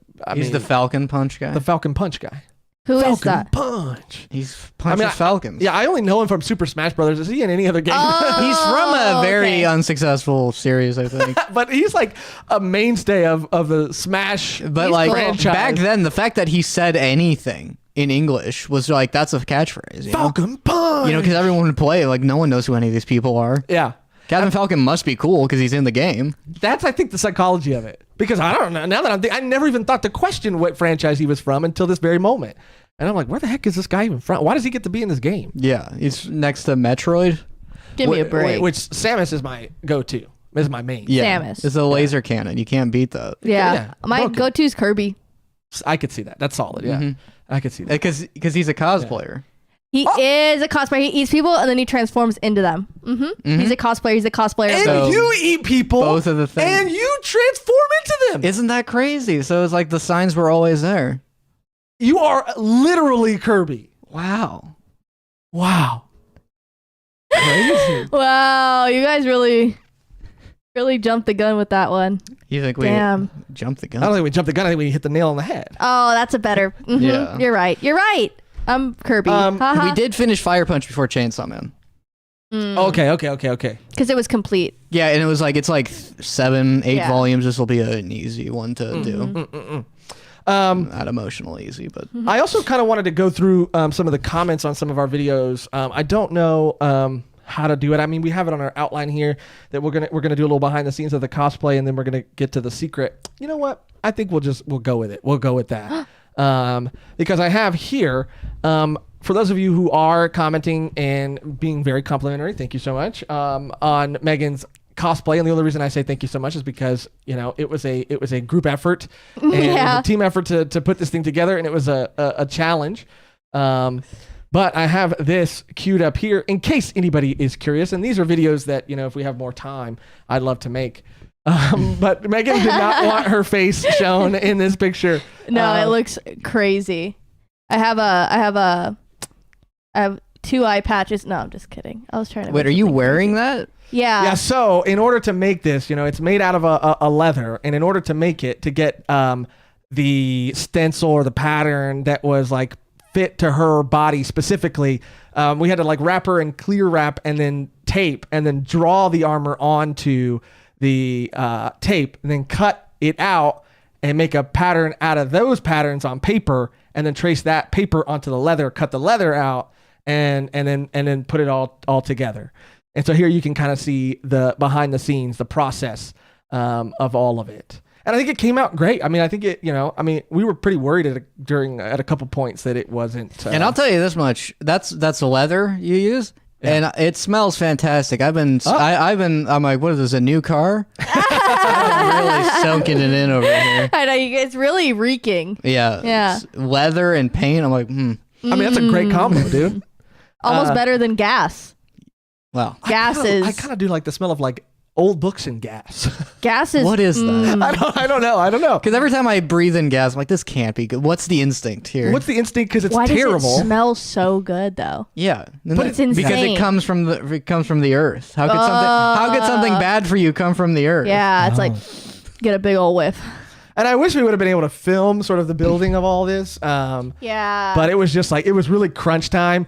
Falcon Punch guy. The Falcon Punch guy. Who Falcon is that? Punch. He's punches falcons. Yeah, I only know him from Super Smash Brothers. Is he in any other game? He's from a very unsuccessful series, I think. But he's like a mainstay of the Smash franchise. Back then, the fact that he said anything in English was like, that's a catchphrase. Falcon Punch. You know, because everyone would play. Like, no one knows who any of these people are. Yeah. Captain Falcon must be cool because he's in the game. That's, I think, the psychology of it. Because I don't know. Now that I never even thought to question what franchise he was from until this very moment. And I'm like, where the heck is this guy even from? Why does he get to be in this game? Yeah, he's next to Metroid. Give me a break. Which Samus is my go-to. Is my main. Yeah, Samus. It's a laser cannon. You can't beat that. Yeah. My go-to is Kirby. I could see that. That's solid. Yeah. Mm-hmm. I could see that. Because he's a cosplayer. He is a cosplayer. He eats people and then he transforms into them. Mm-hmm. He's a cosplayer. And so you eat people. Both of the things. And you transform into them. Isn't that crazy? So it's like the signs were always there. You are literally Kirby. Wow. Crazy. Wow. You guys really jumped the gun with that one. You think we jumped the gun? I don't think we jumped the gun. I think we hit the nail on the head. Oh, that's a better. Mm-hmm. Yeah. You're right. I'm Kirby. We did finish Fire Punch before Chainsaw Man. Okay. Because it was complete. Yeah, and it was like, it's like 7-8 volumes. This will be an easy one to do. Not emotional easy, but I also kind of wanted to go through some of the comments on some of our videos. I don't know how to do it. I mean, we have it on our outline here that we're gonna do a little behind the scenes of the cosplay, and then we're gonna get to the secret. You know what? I think we'll go with it. We'll go with that because I have here. For those of you who are commenting and being very complimentary, thank you so much on Megan's cosplay, and the only reason I say thank you so much is because, you know, it was a group effort and it was a team effort to put this thing together, and it was a challenge. But I have this queued up here in case anybody is curious, and these are videos that, you know, if we have more time, I'd love to make. But Megan did not want her face shown in this picture. No, it looks crazy. I have 2 eye patches. No, I'm just kidding. I was trying to. Wait, are you wearing that? Yeah. Yeah. So in order to make this, you know, it's made out of a leather, and in order to make it, to get the stencil or the pattern that was like fit to her body specifically, we had to like wrap her in clear wrap and then tape, and then draw the armor onto the tape, and then cut it out and make a pattern out of those patterns on paper, and then trace that paper onto the leather, cut the leather out, and then put it all together. And so here you can kind of see the behind the scenes, the process of all of it. And I think it came out great. I mean, I think it, you know, I mean, we were pretty worried at a couple points that it wasn't. And I'll tell you this much: that's leather you use. And it smells fantastic. I'm like, what is this, a new car? I've been really soaking it in over here. I know, it's really reeking. Yeah. Leather and paint. I'm like, I mean, that's a great combo, dude. Almost better than gas. Wow. Gas I kind of do like the smell of like old books and gas. Gas is... What is that? I don't know. Because every time I breathe in gas, I'm like, this can't be good. What's the instinct here? What's the instinct? Because it's Why terrible. does it smell so good, though? Yeah. But it's insane. Because it comes from the earth. How could something bad for you come from the earth? Yeah, it's like, get a big old whiff. And I wish we would have been able to film sort of the building of all this. Yeah. But it was just like, it was really crunch time.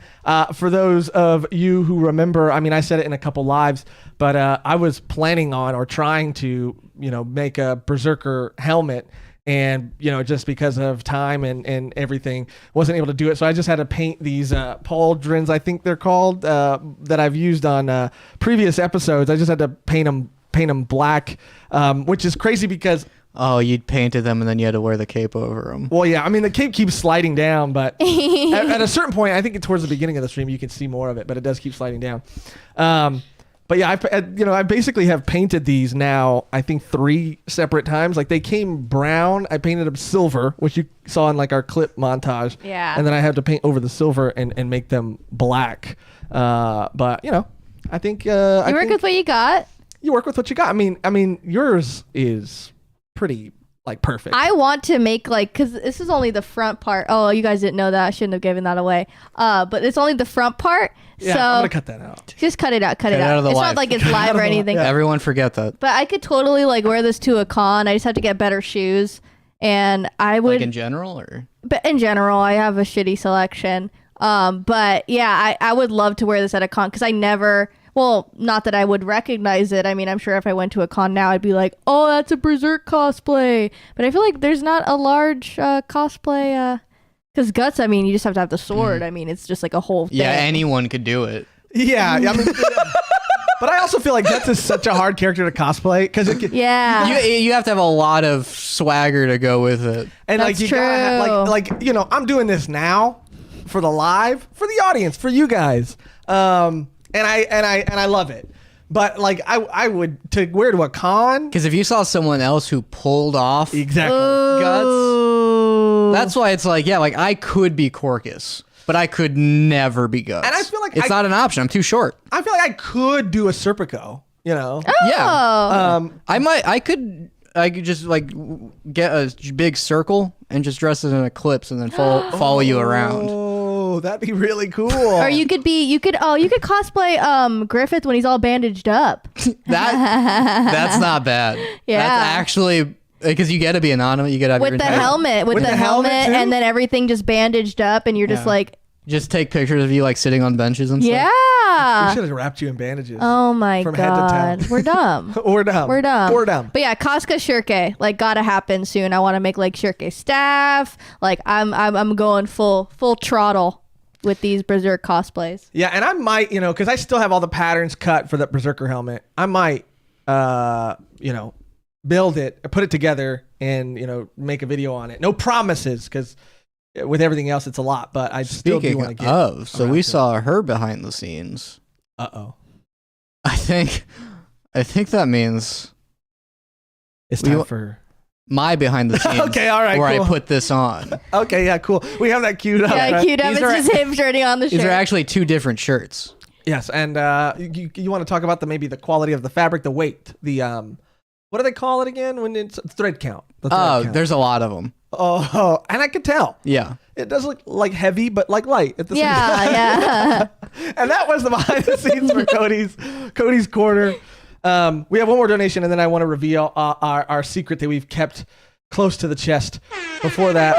For those of you who remember, I mean, I said it in a couple lives, but I was planning on or trying to, make a Berserker helmet. And, just because of time and everything, wasn't able to do it. So I just had to paint these pauldrons, I think they're called, that I've used on previous episodes. I just had to paint them black, which is crazy because... Oh, you'd painted them and then you had to wear the cape over them. Well, yeah. I mean, the cape keeps sliding down, but at a certain point, I think towards the beginning of the stream, you can see more of it, but it does keep sliding down. But yeah, I basically have painted these now, I think 3 separate times. Like they came brown. I painted them silver, which you saw in like our clip montage. Yeah. And then I had to paint over the silver and make them black. But I think you work with what you got. You work with what you got. I mean, yours is pretty like perfect. I want to make like, because this is only the front part. Oh, you guys didn't know that. I shouldn't have given that away. But it's only the front part. Yeah, so I'm gonna cut that out. Just cut it out. Cut it out out. of the It's live. not like it's live or anything. Yeah. Everyone forget that. But I could totally like wear this to a con. I just have to get better shoes. And I would... Like in general, or? But in general, I have a shitty selection. But yeah, I would love to wear this at a con because I never... Well, not that I would recognize it. I mean, I'm sure if I went to a con now, I'd be like, oh, that's a Berserk cosplay. But I feel like there's not a large cosplay... Because Guts, I mean, you just have to have the sword. I mean, it's just like a whole thing. Yeah, anyone could do it. Yeah. I mean, but I also feel like Guts is such a hard character to cosplay. Because yeah. You have to have a lot of swagger to go with it. And That's like you true. gotta I'm doing this now for the live, for the audience, for you guys. And I love it. But like I would to wear to a con. Because if you saw someone else who pulled off Exactly. Guts, that's why it's like, yeah, like I could be Corcus, but I could never be Guts. And I feel like it's not an option. I'm too short. I feel like I could do a Serpico, Oh. Yeah. I could just like get a big circle and just dress as an eclipse and then follow you around. Oh, that'd be really cool. Or you could cosplay Griffith when he's all bandaged up. That's not bad. Yeah. That's actually because you got to be anonymous. You got to have with your the entire- helmet, with the helmet, too? and then everything just bandaged up, and you're just like, Just take pictures of you like sitting on benches and stuff. We yeah. should have wrapped you in bandages. Oh my From head to toe. god, we're dumb. Or dumb. We're dumb. Or dumb. But yeah, Casca Shirke, like, gotta happen soon. I want to make like Shirke staff. Like, I'm going full throttle with these Berserk cosplays. Yeah, and I might, because I still have all the patterns cut for the Berserker helmet. I might, build it, put it together, and make a video on it. No promises, because with everything else, it's a lot. But I still do want to get. So we saw her behind the scenes. Uh-oh. I think that means It's time for my behind the scenes. Okay, all right, where cool. I put this on. Okay, yeah, cool. We have that queued up. Yeah, right? queued up. These It's are- just him turning on the shirt. These are actually 2 different shirts. Yes, and you want to talk about maybe the quality of the fabric, the weight, the what do they call it again when it's thread count? The thread count. There's a lot of them. Oh, and I could tell. Yeah. It does look like heavy, but like light at the same time. Yeah. And that was the behind the scenes for Cody's corner. We have one more donation, and then I want to reveal our secret that we've kept close to the chest. Before that,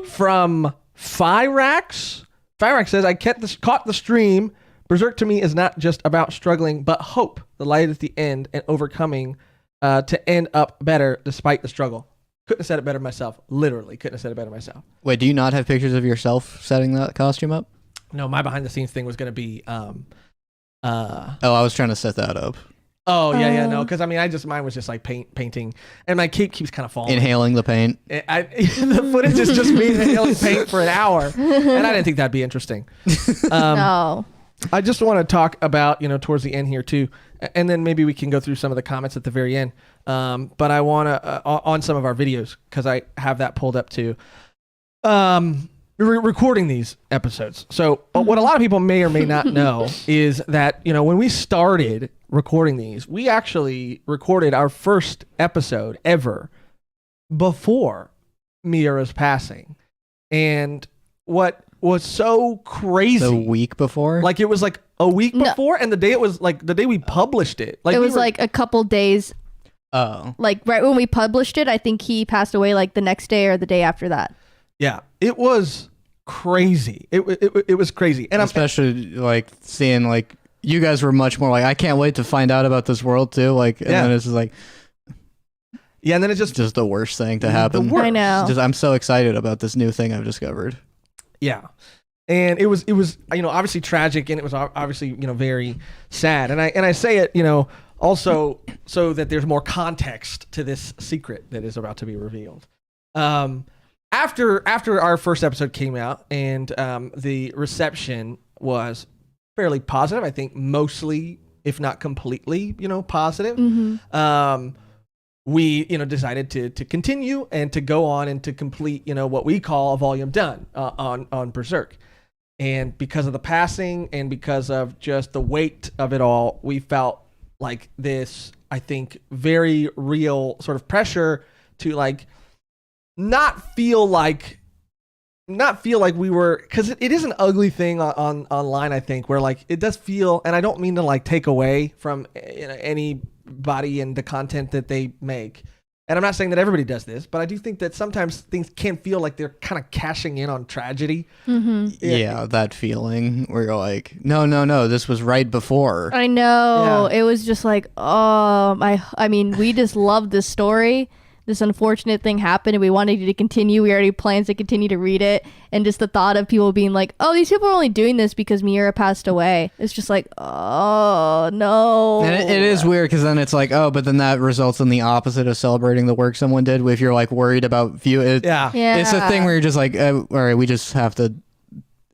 from Fyrax. Fyrax says, I caught the stream. Berserk to me is not just about struggling, but hope. The light at the end and overcoming to end up better despite the struggle. Couldn't have said it better myself. Literally couldn't have said it better myself. Wait, do you not have pictures of yourself setting that costume up? No, my behind the scenes thing was going to be Oh, I was trying to set that up. Oh, yeah, no, because mine was just like painting, and my cape keeps kind of falling. Inhaling the paint. The footage is just me inhaling paint for an hour, and I didn't think that'd be interesting. No. I just want to talk about, towards the end here too, and then maybe we can go through some of the comments at the very end. But I want to, on some of our videos, because I have that pulled up too. Recording these episodes. So what a lot of people may or may not know is that, when we started recording these, we actually recorded our first episode ever before Miura's passing. And what was so crazy, the week before, like it was like a week before, and the day it was like the day we published it, like it was like a couple days. Oh, like right when we published it, I think he passed away like the next day or the day after that. Yeah, it was crazy. It was crazy, and especially like seeing like you guys were much more like, I can't wait to find out about this world too. Like, and then it's just like, and then it's just the worst thing to happen. I know. I'm so excited about this new thing I've discovered. Yeah, and it was obviously tragic, and it was obviously very sad, and I say it also so that there's more context to this secret that is about to be revealed. After our first episode came out, and the reception was fairly positive, I think mostly, if not completely, positive. Mm-hmm. We decided to continue and to go on and to complete what we call a volume done on Berserk. And because of the passing and because of just the weight of it all, we felt like this, I think, very real sort of pressure to like not feel like we were, because it is an ugly thing online, I think, where like it does feel, and I don't mean to like take away from anybody and the content that they make, and I'm not saying that everybody does this, but I do think that sometimes things can feel like they're kind of cashing in on tragedy. Mm-hmm. Yeah, that feeling where you're like, no, this was right before. I know. It was just like, I mean, we just loved this story. This unfortunate thing happened and we wanted you to continue. We already planned to continue to read it. And just the thought of people being like, oh, these people are only doing this because Miura passed away. It's just like, oh, no. And it is weird because then it's like, oh, but then that results in the opposite of celebrating the work someone did if you're like worried about view. Yeah. It's a thing where you're just like, all right, we just have to.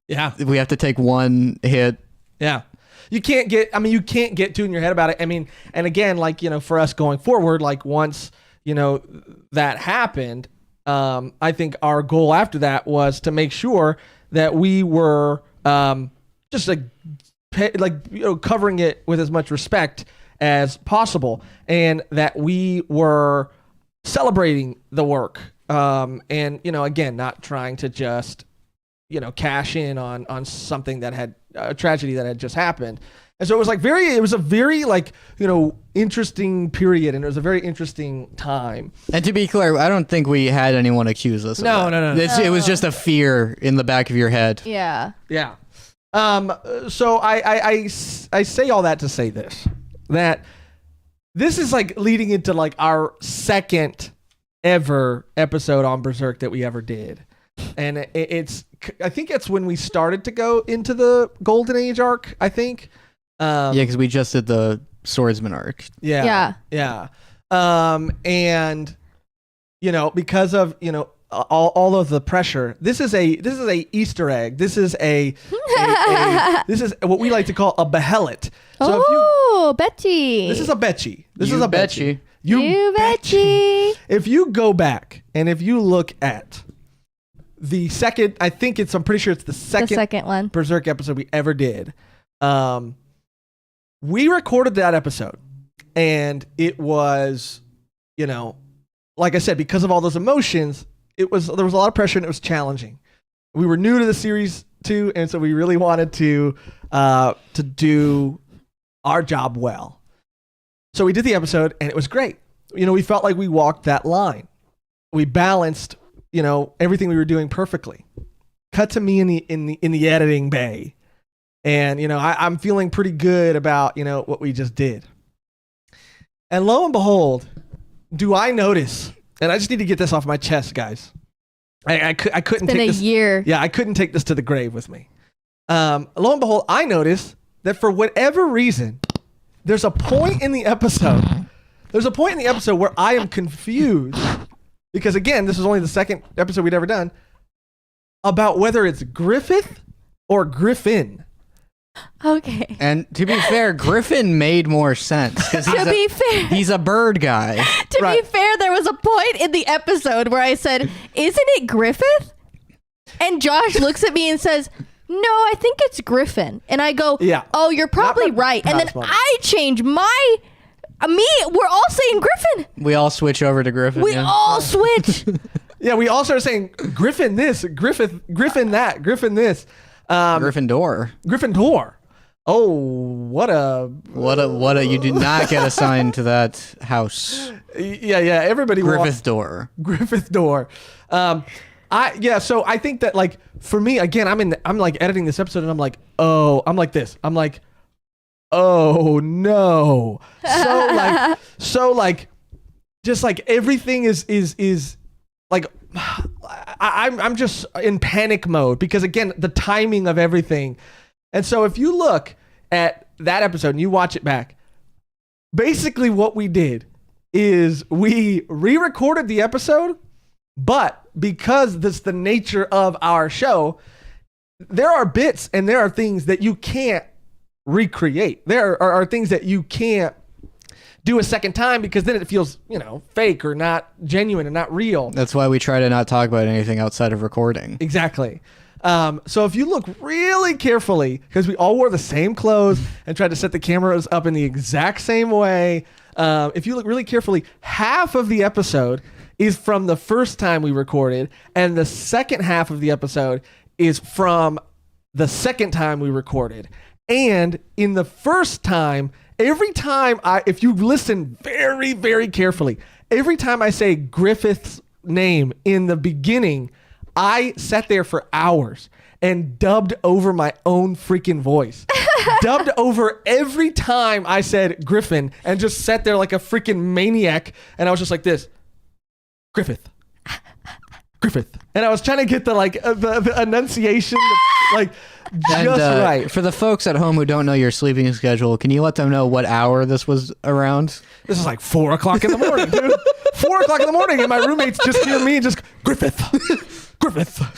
Yeah. We have to take one hit. Yeah. You can't get too in your head about it. I mean, and again, like, for us going forward, like once that happened, I think our goal after that was to make sure that we were just covering it with as much respect as possible, and that we were celebrating the work, and again, not trying to just cash in on something that had a tragedy that had just happened. And so it was a very interesting period, and it was a very interesting time. And to be clear, I don't think we had anyone accuse us of that. No. It was just a fear in the back of your head. Yeah. Yeah. So I say all that to say this, that this is like leading into like our second ever episode on Berserk that we ever did. And I think it's when we started to go into the Golden Age arc, I think. Yeah, because we just did the Swordsman arc. Yeah. And because of all of the pressure, this is a Easter egg. This is this is what we like to call a behelit. So Betchy. This is a Betchy. This is a Betchy. You Betchy. If you go back and if you look at the second, I'm pretty sure it's the second one Berserk episode we ever did. We recorded that episode, and it was, like I said, because of all those emotions, there was a lot of pressure and it was challenging. We were new to the series too, and so we really wanted to do our job well. So we did the episode, and it was great. We felt like we walked that line. We balanced, everything we were doing perfectly. Cut to me in the editing bay. And, I'm feeling pretty good about, what we just did. And lo and behold, do I notice, and I just need to get this off my chest, guys. I couldn't take this. It's been a year. Yeah, I couldn't take this to the grave with me. Lo and behold, I noticed that for whatever reason, there's a point in the episode where I am confused, because again, this was only the second episode we'd ever done, about whether it's Griffith or Griffin. Okay. And to be fair, Griffin made more sense. He's a bird guy. Be fair, there was a point in the episode where I said, "Isn't it Griffith?" And Josh looks at me and says, "No, I think it's Griffin." And I go, "Yeah. Oh, you're probably right." And then I change we're all saying Griffin. We all switch over to Griffin. We all switch. Yeah, we all started saying Griffin this, Griffin that, Griffin this. Gryffindor. Oh, what a you did not get assigned to that house. Yeah, everybody Gryffindor. So I think that like for me again, I'm like editing this episode and I'm like oh no. Just like everything is like I'm just in panic mode because again, the timing of everything. And so if you look at that episode and you watch it back, basically what we did is we re-recorded the episode, but because that's the nature of our show, there are bits and there are things that you can't recreate. There are things that you can't do a second time because then it feels, fake or not genuine and not real. That's why we try to not talk about anything outside of recording. Exactly. So if you look really carefully, because we all wore the same clothes and tried to set the cameras up in the exact same way, if you look really carefully, half of the episode is from the first time we recorded, and the second half of the episode is from the second time we recorded. And in the first time, if you listen very, very carefully, every time I say Griffith's name in the beginning, I sat there for hours and dubbed over my own freaking voice. Dubbed over every time I said Griffin and just sat there like a freaking maniac. And I was just like this, Griffith. And I was trying to get the enunciation, right. For the folks at home who don't know your sleeping schedule, can you let them know what hour this was around? This is like 4 o'clock in the morning, dude. 4 o'clock in the morning, and my roommates just hear me just Griffith.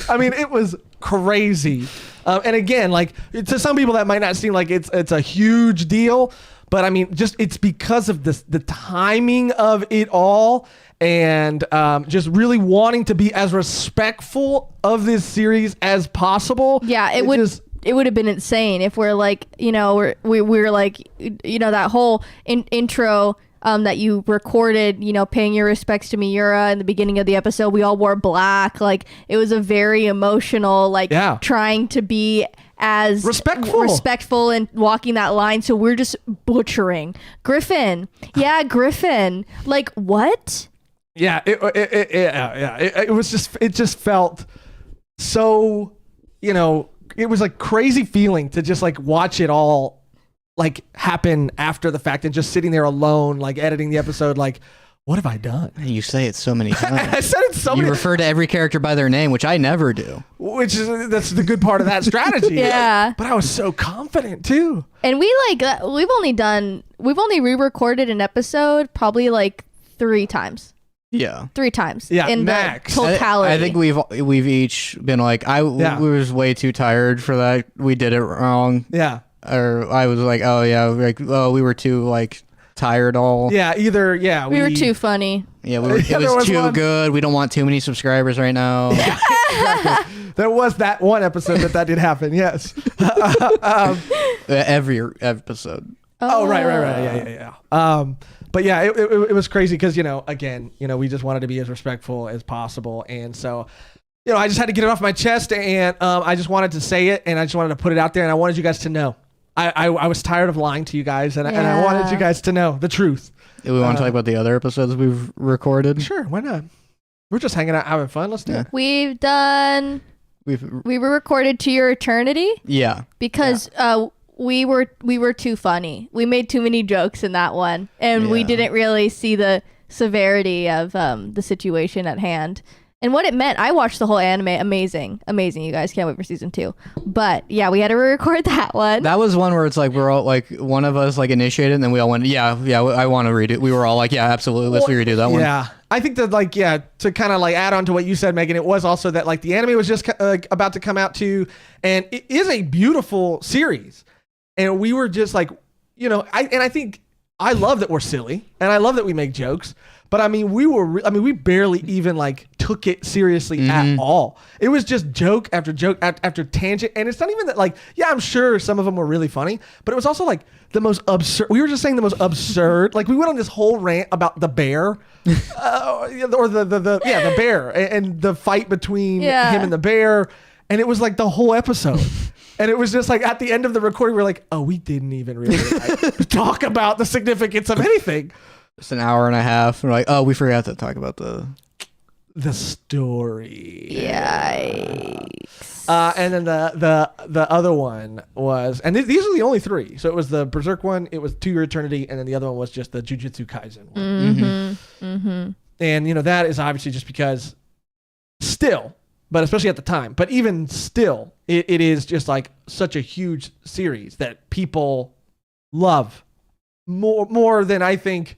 I mean, it was crazy. And again, like to some people that might not seem like it's a huge deal, but I mean, just it's because of the timing of it all. And just really wanting to be as respectful of this series as possible. Yeah, it would have been insane if we're like, we're like, that whole intro that you recorded, paying your respects to Miura in the beginning of the episode. We all wore black. Like it was a very emotional, trying to be as respectful and walking that line. So we're just butchering Griffin. Yeah, Griffin. Like what? Yeah, it was just, it just felt so, it was like crazy feeling to just like watch it all like happen after the fact and just sitting there alone, like editing the episode, like, what have I done? You say it so many times. I said it so many. You refer to every character by their name, which I never do. That's the good part of that strategy. Yeah. But I was so confident too. And we've only re-recorded an episode probably like 3 times. Yeah. 3 times. Yeah, in max. The totality. I think we've each been like, we was way too tired for that. We did it wrong. Yeah. Or I was like, oh yeah, we were too like tired all. Yeah, we were too funny. Yeah, it was too good. We don't want too many subscribers right now. Yeah, exactly. There was that one episode that did happen. Yes. Every episode. Oh, right. Yeah. But yeah, it was crazy because, again, we just wanted to be as respectful as possible. And so, I just had to get it off my chest and I just wanted to say it and I just wanted to put it out there and I wanted you guys to know. I was tired of lying to you guys and I wanted you guys to know the truth. Do we want to talk about the other episodes we've recorded? Sure, why not? We're just hanging out, having fun. Let's do it. We were recorded To Your Eternity. Yeah. Because we were too funny. We made too many jokes in that one, and we didn't really see the severity of the situation at hand and what it meant. I watched the whole anime. Amazing, you guys. Can't wait for season 2. But yeah, we had to re-record that one. That was one where it's like we're all like one of us like initiated, and then we all went, yeah, I want to read it. We were all like, yeah, absolutely, let's redo that one. Yeah, I think that to kind of like add on to what you said, Megan, it was also that like the anime was just about to come out too, and it is a beautiful series. And we were just like, I think I love that we're silly and I love that we make jokes, but I mean, we barely even like took it seriously at all. It was just joke after joke after tangent. And it's not even that like, yeah, I'm sure some of them were really funny, but it was also like the most absurd. We were just saying the most absurd. Like we went on this whole rant about the bear, or the bear and the fight between him and the bear. And it was like the whole episode. And it was just like at the end of the recording, we're like, oh, we didn't even really talk about the significance of anything. It's an hour and a half. And we're like, oh, we forgot to talk about the story. Yikes. And then the other one was, and these are the only three. So it was the Berserk one, it was To Your Eternity, and then the other one was just the Jujutsu Kaisen one. And that is obviously just because still, but especially at the time, but even still, it is just like such a huge series that people love more than I think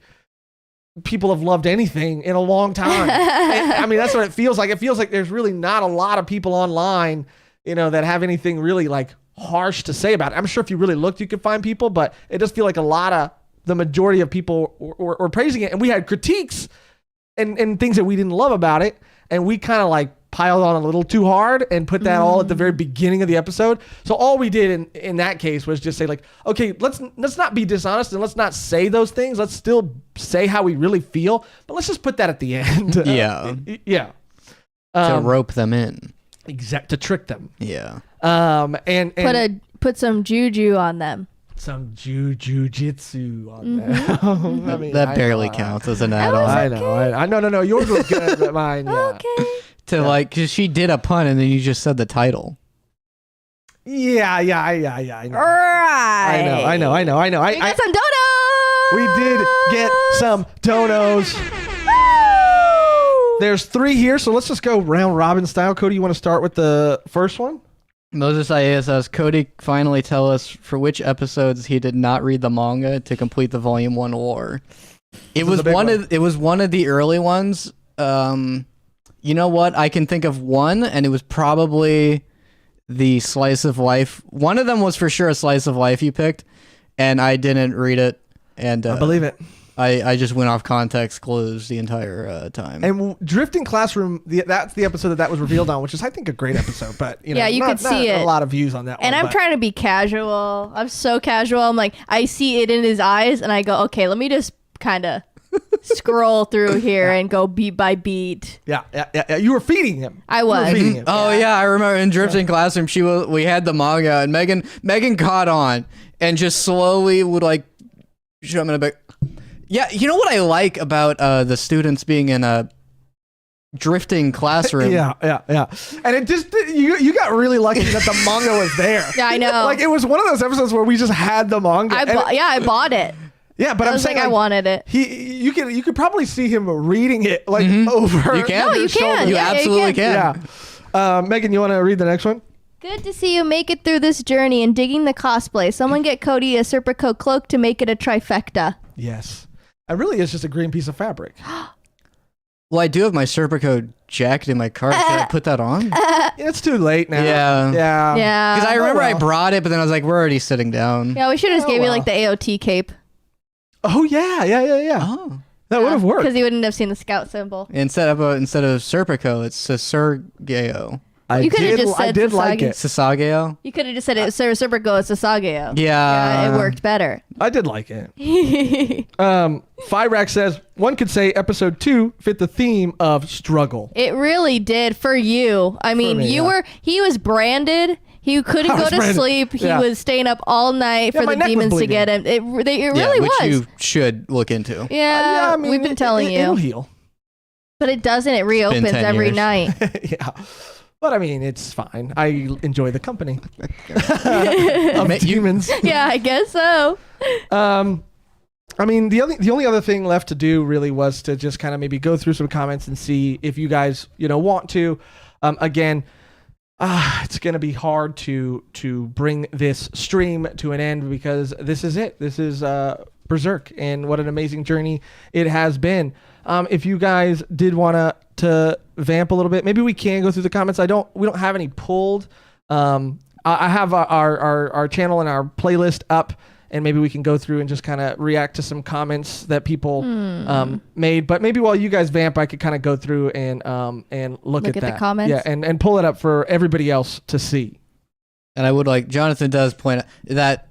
people have loved anything in a long time. I mean, that's what it feels like. It feels like there's really not a lot of people online, that have anything really like harsh to say about it. I'm sure if you really looked, you could find people, but it does feel like the majority of people were praising it. And we had critiques and things that we didn't love about it. And we kind of like piled on a little too hard and put that all at the very beginning of the episode. So all we did in that case was just say like, okay, let's not be dishonest and let's not say those things. Let's still say how we really feel, but let's just put that at the end. Yeah. To rope them in. To trick them. Yeah. And put some juju on them. Some jujitsu on them. I mean, that barely counts as an add-on. I know. No. Yours was good, but mine, yeah. Okay. Because she did a pun and then you just said the title. Yeah. I know. Right. I know. We got some donuts. We did get some donos. There's 3 here, so let's just go round robin style. Cody, you want to start with the first one? Moses Aya says, Cody, finally tell us for which episodes he did not read the manga to complete the Volume 1 lore. It was one of the early ones. You know what? I can think of one, and it was probably the Slice of Life. One of them was for sure a Slice of Life you picked, and I didn't read it. And I believe it. I just went off context clues the entire time. And Drifting Classroom, that's the episode that was revealed on, which is, I think, a great episode. But, you could see it. A lot of views on that and one. I'm trying to be casual. I'm so casual. I'm like, I see it in his eyes, and I go, okay, let me just kind of scroll through here and go beat by beat. Yeah. You were feeding him. I was. Feeding him. Oh, yeah. I remember in Drifting Classroom, we had the manga, and Megan caught on and just slowly would like, I'm going to be... Yeah, you know what I like about the students being in a drifting classroom? Yeah. And it just, you got really lucky that the manga was there. Yeah, I know. Like, it was one of those episodes where we just had the manga. I bought it. Yeah, but I'm saying I wanted it. You could probably see him reading it like over. You can. No, you can. You absolutely can. Yeah. Megan, you want to read the next one? Good to see you make it through this journey and digging the cosplay. Someone get Cody a Serpico cloak to make it a trifecta. Yes. It really is just a green piece of fabric. Well, I do have my Serpico jacket in my car. Should I put that on? It's too late now. Yeah. Because I remember I well. brought it, but then I was like, we're already sitting down. Yeah, we should have just gave you like the AOT cape. Oh, yeah. Oh. That would have worked. Because you wouldn't have seen the scout symbol. Instead of Serpico, it's Sasageo. You could have just said I did like it. Sasageo? You could have just said it Serpico is Sasageo. Yeah. It worked better. I did like it. Fyrack says, one could say episode 2 fit the theme of struggle. It really did for you. I mean, he was branded. He couldn't go to sleep. He was staying up all night for the demons to get him. It really was. Which you should look into. Yeah, I mean, we've been telling you. It'll heal. But it doesn't. It reopens every night. Yeah. But I mean, it's fine. I enjoy the company of demons. Yeah, I guess so. I mean, the only other thing left to do really was to just kind of maybe go through some comments and see if you guys, want to. Again, it's going to be hard to bring this stream to an end because this is it. This is Berserk, and what an amazing journey it has been. If you guys did want to vamp a little bit, maybe we can go through the comments. We don't have any pulled. I have our channel and our playlist up, and maybe we can go through and just kind of react to some comments that people made. But maybe while you guys vamp, I could kind of go through and look at that. The comments. Yeah, and pull it up for everybody else to see. And I would like, Jonathan does point out that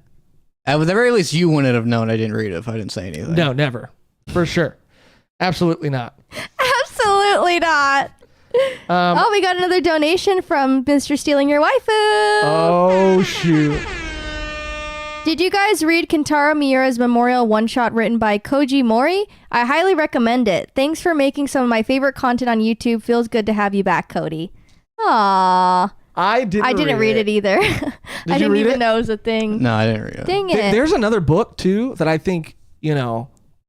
at the very least you wouldn't have known I didn't read it if I didn't say anything. No, never. For sure. Absolutely not. Absolutely not. Oh, we got another donation from Mr. Stealing Your Waifu. Oh, shoot. Did you guys read Kentaro Miura's memorial one-shot written by Koji Mori? I highly recommend it. Thanks for making some of my favorite content on YouTube. Feels good to have you back, Cody. Aww. I didn't read it either. I didn't even know it was a thing. No, I didn't read it. Dang it. There's another book, too, that I think,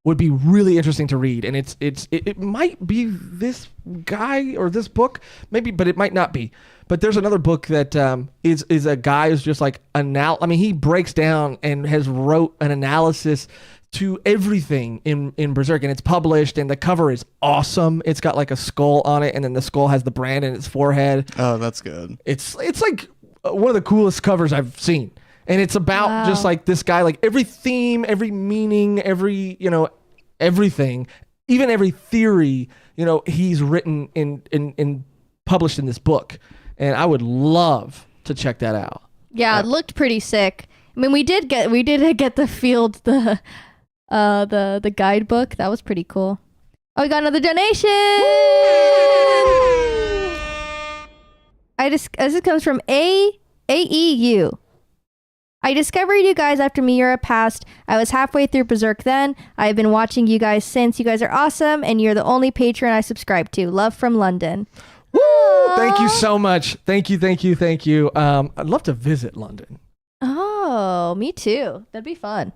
would be really interesting to read. And it might be this guy or this book, maybe, but it might not be. But there's another book that is a guy who's just like he breaks down and has wrote an analysis to everything in Berserk, and it's published, and the cover is awesome. It's got like a skull on it, and then the skull has the brand in its forehead. Oh, that's good. It's like one of the coolest covers I've seen. And it's about just like this guy, like every theme, every meaning, every, everything, even every theory, he's written in published in this book. And I would love to check that out. Yeah, it looked pretty sick. I mean, we did get the field, the guidebook. That was pretty cool. Oh, we got another donation. This comes from AEU. I discovered you guys after Miura passed. I was halfway through Berserk then. I have been watching you guys since. You guys are awesome, and you're the only patron I subscribe to. Love from London. Woo! Thank you so much. Thank you. I'd love to visit London. Oh, me too. That'd be fun.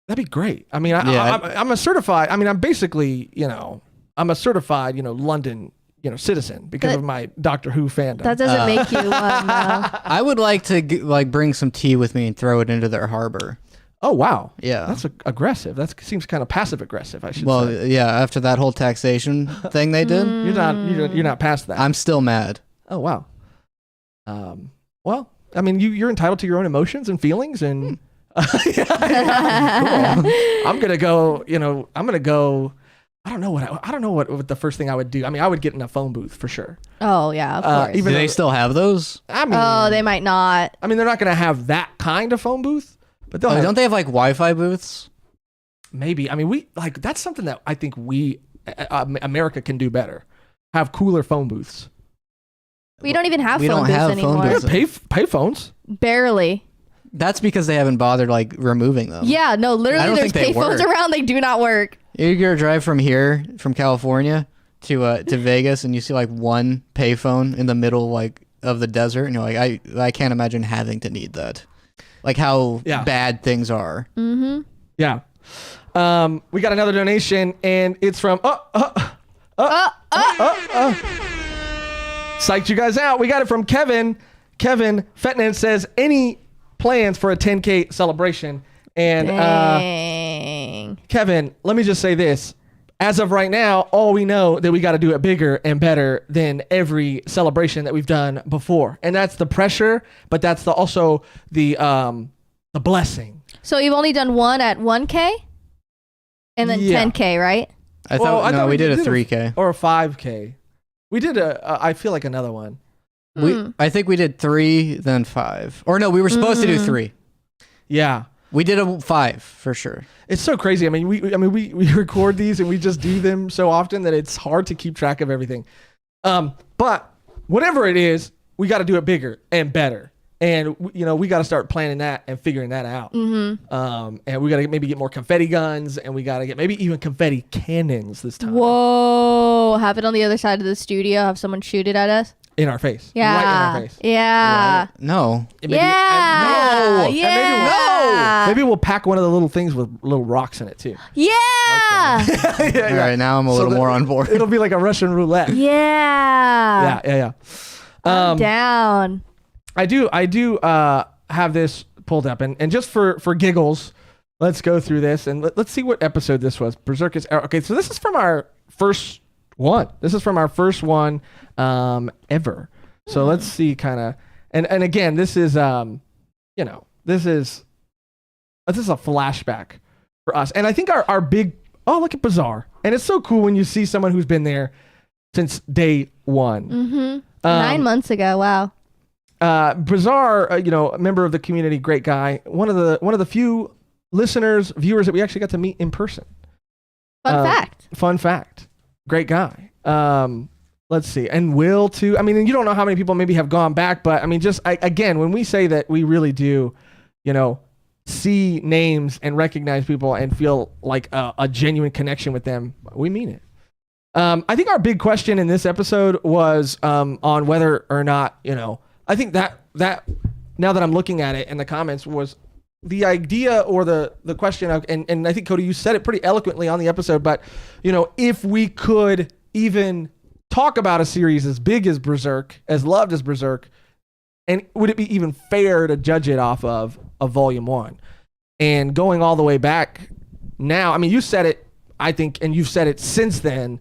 That'd be great. I mean, I'm a certified. I mean, I'm basically, I'm a certified, London, citizen because of my Doctor Who fandom. That doesn't make you one. I would like to bring some tea with me and throw it into their harbor. Oh wow, yeah, that's aggressive. That seems kind of passive aggressive. I should say. Well, yeah, after that whole taxation thing they did, you're not past that. I'm still mad. Oh wow. Well, I mean, you're entitled to your own emotions and feelings, and cool. I'm gonna go. I don't know what the first thing I would do. I mean, I would get in a phone booth for sure. Oh yeah, of course. Do they still have those? I mean, oh, they might not. I mean, they're not gonna have that kind of phone booth, but don't they have like Wi-Fi booths? Maybe. I mean, that's something that I think America can do better. Have cooler phone booths. We don't even have phone booths anymore. We have pay phones. Barely. That's because they haven't bothered removing them. Yeah, no, literally there's payphones around. They do not work. You're gonna drive from California to Vegas, and you see like one payphone in the middle of the desert, and you're like, I can't imagine having to need that. Like how bad things are. Mm-hmm. Yeah. We got another donation, and it's from psyched you guys out. We got it from Kevin. Kevin Fetnan says, any plans for a 10K celebration? And Kevin, let me just say this. As of right now, all we know that we got to do it bigger and better than every celebration that we've done before. And that's the pressure, but that's also the blessing. So you've only done one at 1K? And then 10K, right? I thought we did a 3K. Or a 5K. We did I feel like another one. I think we did 3, then 5. Or no, we were supposed to do 3. Yeah. We did a 5 for sure. It's so crazy. I mean, we record these and we just do them so often that it's hard to keep track of everything. But whatever it is, we got to do it bigger and better. And we got to start planning that and figuring that out. Mm-hmm. And we got to maybe get more confetti guns, and we got to get maybe even confetti cannons this time. Whoa! Have it on the other side of the studio. Have someone shoot it at us. In our face. Yeah. Right in our face. Yeah. Right. No. Maybe, yeah. No. Yeah. Maybe we'll pack one of the little things with little rocks in it too. Yeah. Okay. All right, now I'm a little more on board. It'll be like a Russian roulette. Yeah. Yeah. I'm down. I do have this pulled up, and just for giggles, let's go through this and let's see what episode this was. Berserk is okay. So this is from our first one. This is from our first one ever. So let's see kind of, And again, this is this is a flashback for us. And I think our big look at Bizarre. And it's so cool when you see someone who's been there since day one. Mm-hmm. 9 months ago. Wow. Bizarre, a member of the community, great guy. One of the few listeners, viewers that we actually got to meet in person. Fun fact. Great guy. Let's see. And Will too. I mean, you don't know how many people maybe have gone back, but I mean, again, when we say that we really do, see names and recognize people and feel like a genuine connection with them, we mean it. I think our big question in this episode was on whether or not, I think that now that I'm looking at it in the comments was the idea or the question of, and I think, Cody, you said it pretty eloquently on the episode, but, if we could even talk about a series as big as Berserk, as loved as Berserk, and would it be even fair to judge it off of Volume 1? And going all the way back now, I mean, you said it, I think, and you've said it since then,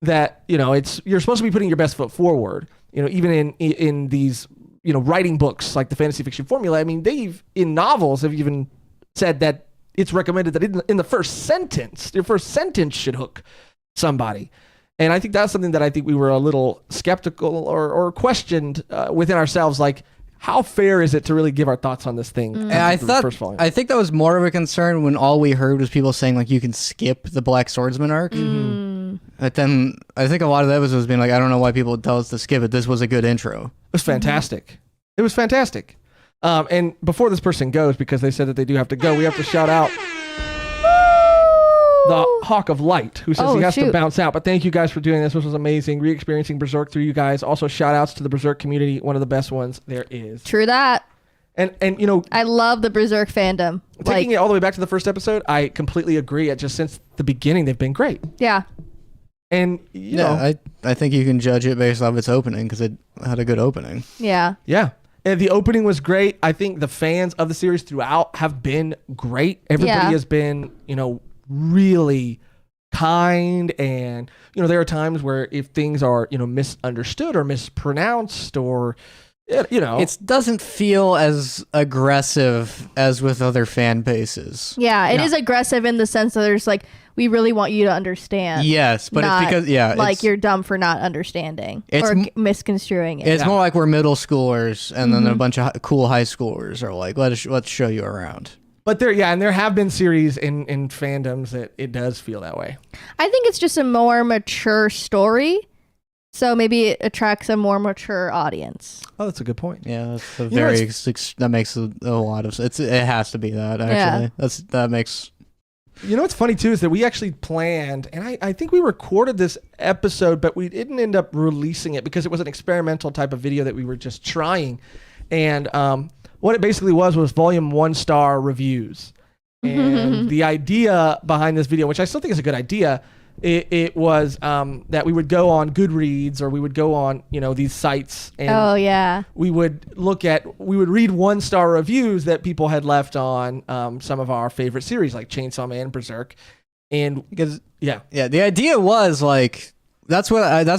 that, you're supposed to be putting your best foot forward, even in these, writing books like the fantasy fiction formula. I mean, in novels have even said that it's recommended that in the first sentence, your first sentence should hook somebody. And I think that's something that I think we were a little skeptical or questioned within ourselves, like, how fair is it to really give our thoughts on this thing? And I think that was more of a concern when all we heard was people saying, like, you can skip the Black Swordsman arc. Mm-hmm. But then I think a lot of the episodes being like, I don't know why people tell us to skip it. This was a good intro. It was fantastic. Mm-hmm. It was fantastic. And before this person goes, because they said that they do have to go, we have to shout out the Hawk of Light, who says he has to bounce out. But thank you guys for doing this. This was amazing. Re-experiencing Berserk through you guys. Also, shout outs to the Berserk community. One of the best ones there is. True that. And I love the Berserk fandom. Taking it all the way back to the first episode, I completely agree. Just since the beginning, they've been great. Yeah. And, I think you can judge it based off its opening because it had a good opening. Yeah. Yeah. And the opening was great. I think the fans of the series throughout have been great. Everybody has been, really kind, and there are times where if things are misunderstood or mispronounced or it doesn't feel as aggressive as with other fan bases. Yeah, it is aggressive in the sense that there's like, we really want you to understand. Yes, but it's because you're dumb for not understanding or misconstruing it. It's more like we're middle schoolers and then a bunch of cool high schoolers are like, let's show you around. But there have been series in fandoms that it does feel that way. I think it's just a more mature story, so maybe it attracts a more mature audience. Oh, that's a good point. Yeah, that's that makes a lot of sense. It has to be that, actually. Yeah. That makes... What's funny too is that we actually planned, and I think we recorded this episode, but we didn't end up releasing it because it was an experimental type of video that we were just trying. And what it basically was Volume 1-star reviews. And the idea behind this video, which I still think is a good idea, it was that we would go on Goodreads or we would go on, these sites. And we would read 1-star reviews that people had left on some of our favorite series like Chainsaw Man and Berserk. And because, the idea was like, that's